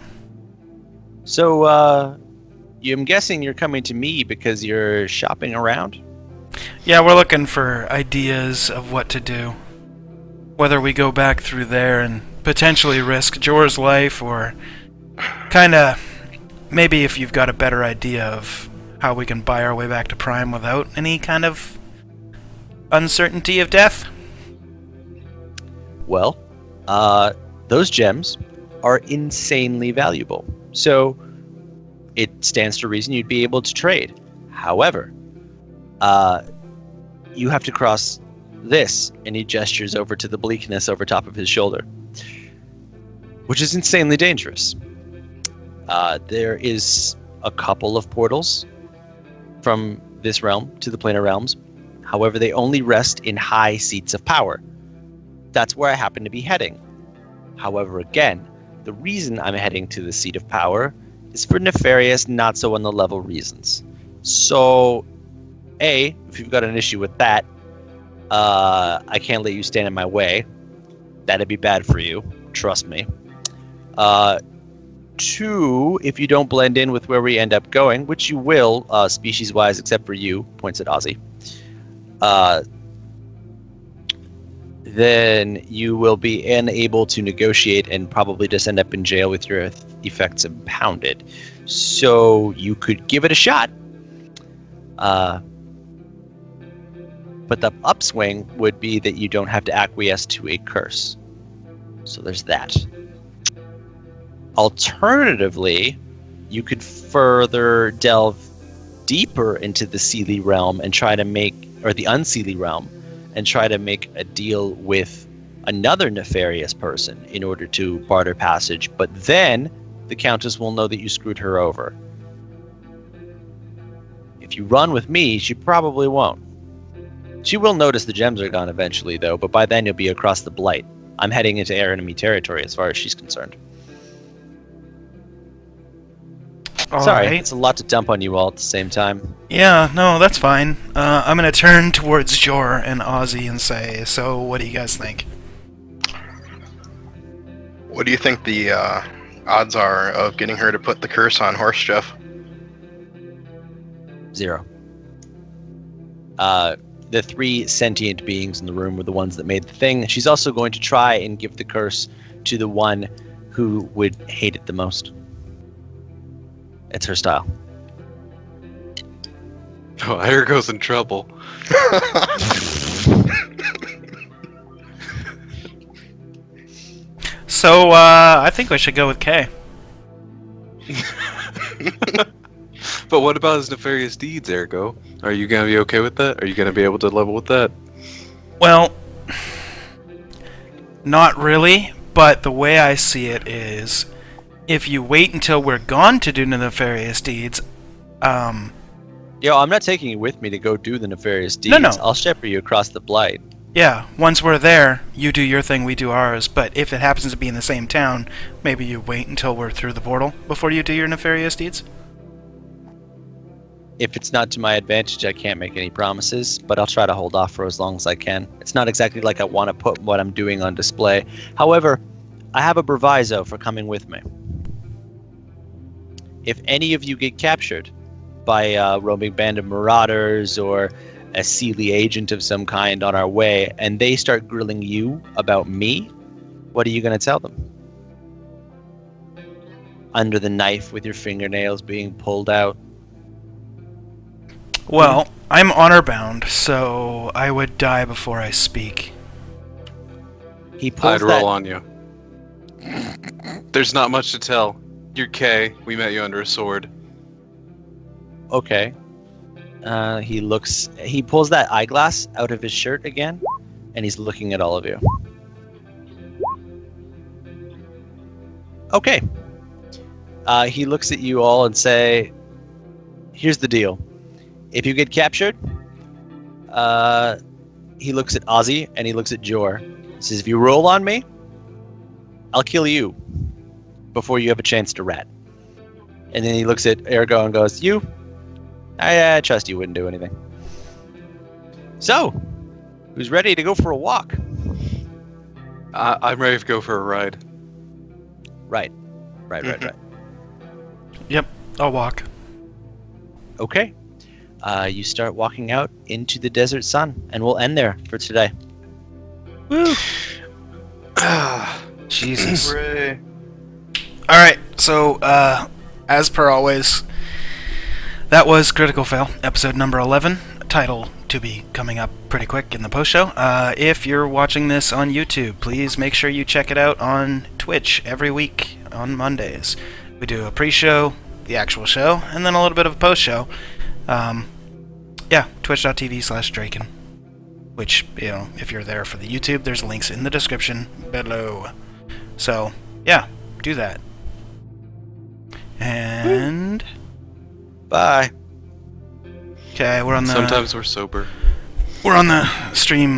So, I'm guessing you're coming to me because you're shopping around? Yeah, we're looking for ideas of what to do. Whether we go back through there and potentially risk Jor's life, or kinda, maybe if you've got a better idea of how we can buy our way back to Prime without any kind of uncertainty of death. Well, those gems are insanely valuable. So, it stands to reason you'd be able to trade. However, you have to cross this, and he gestures over to the bleakness over top of his shoulder, which is insanely dangerous. There is a couple of portals from this realm to the planar realms. However, they only rest in high seats of power. That's where I happen to be heading. However, again, the reason I'm heading to the seat of power is for nefarious, not so on the level reasons. So, A, if you've got an issue with that, I can't let you stand in my way. That'd be bad for you, trust me. 2, if you don't blend in with where we end up going, which you will, species-wise, except for you, points at Ozzy, then you will be unable to negotiate and probably just end up in jail with your effects impounded. So you could give it a shot. But the upswing would be that you don't have to acquiesce to a curse. So there's that. Alternatively, you could further delve deeper into the Seelie realm and try to make, or the Unseelie realm, and try to make a deal with another nefarious person in order to barter passage. But then the Countess will know that you screwed her over. If you run with me, she probably won't. She will notice the gems are gone eventually, though, but by then you'll be across the Blight. I'm heading into enemy territory as far as she's concerned. Sorry, Alright. it's a lot to dump on you all at the same time. Yeah, no, that's fine. I'm gonna turn towards Jor and Ozzy and say, so what do you guys think? What do you think the odds are of getting her to put the curse on Horse Jeff? 0. The 3 sentient beings in the room were the ones that made the thing. She's also going to try and give the curse to the one who would hate it the most. It's her style. Oh, here goes in trouble. So, I think we should go with K. But what about his nefarious deeds, Ergo? Are you gonna be okay with that? Are you gonna be able to level with that? Well, not really, but the way I see it is, if you wait until we're gone to do the nefarious deeds, Yo, I'm not taking you with me to go do the nefarious deeds. No. I'll shepherd you across the Blight. yeah, once we're there, you do your thing, we do ours, but if it happens to be in the same town, maybe you wait until we're through the portal before you do your nefarious deeds? If it's not to my advantage, I can't make any promises, but I'll try to hold off for as long as I can. It's not exactly like I want to put what I'm doing on display. However, I have a proviso for coming with me. If any of you get captured by a roaming band of marauders or a Seelie agent of some kind on our way, and they start grilling you about me, what are you going to tell them? under the knife with your fingernails being pulled out. Well, I'm honor bound, so I would die before I speak. He pulls I'd roll on you. There's not much to tell. You're Kay. We met you under a sword. Okay. He pulls that eyeglass out of his shirt again, and he's looking at all of you. Okay. He looks at you all and here's the deal. If you get captured, he looks at Ozzy and he looks at Jor. He says, if you roll on me, I'll kill you before you have a chance to rat. And then he looks at Ergo and goes, you? I trust you wouldn't do anything. So, who's ready to go for a walk? I'm ready to go for a ride. Right. Yep, I'll walk. Okay. You start walking out into the desert sun, and we'll end there for today. Woo! Jesus. Hooray. Alright, so, as per always, that was Critical Fail, episode number 11, title to be coming up pretty quick in the post-show. If you're watching this on YouTube, please make sure you check it out on Twitch every week on Mondays. We do a pre-show, the actual show, and then a little bit of a post-show. Yeah, twitch.tv/Draken. Which, if you're there for the YouTube, there's links in the description below. So, yeah, do that. And... Bye. Okay, we're on the... Sometimes we're sober. We're on the stream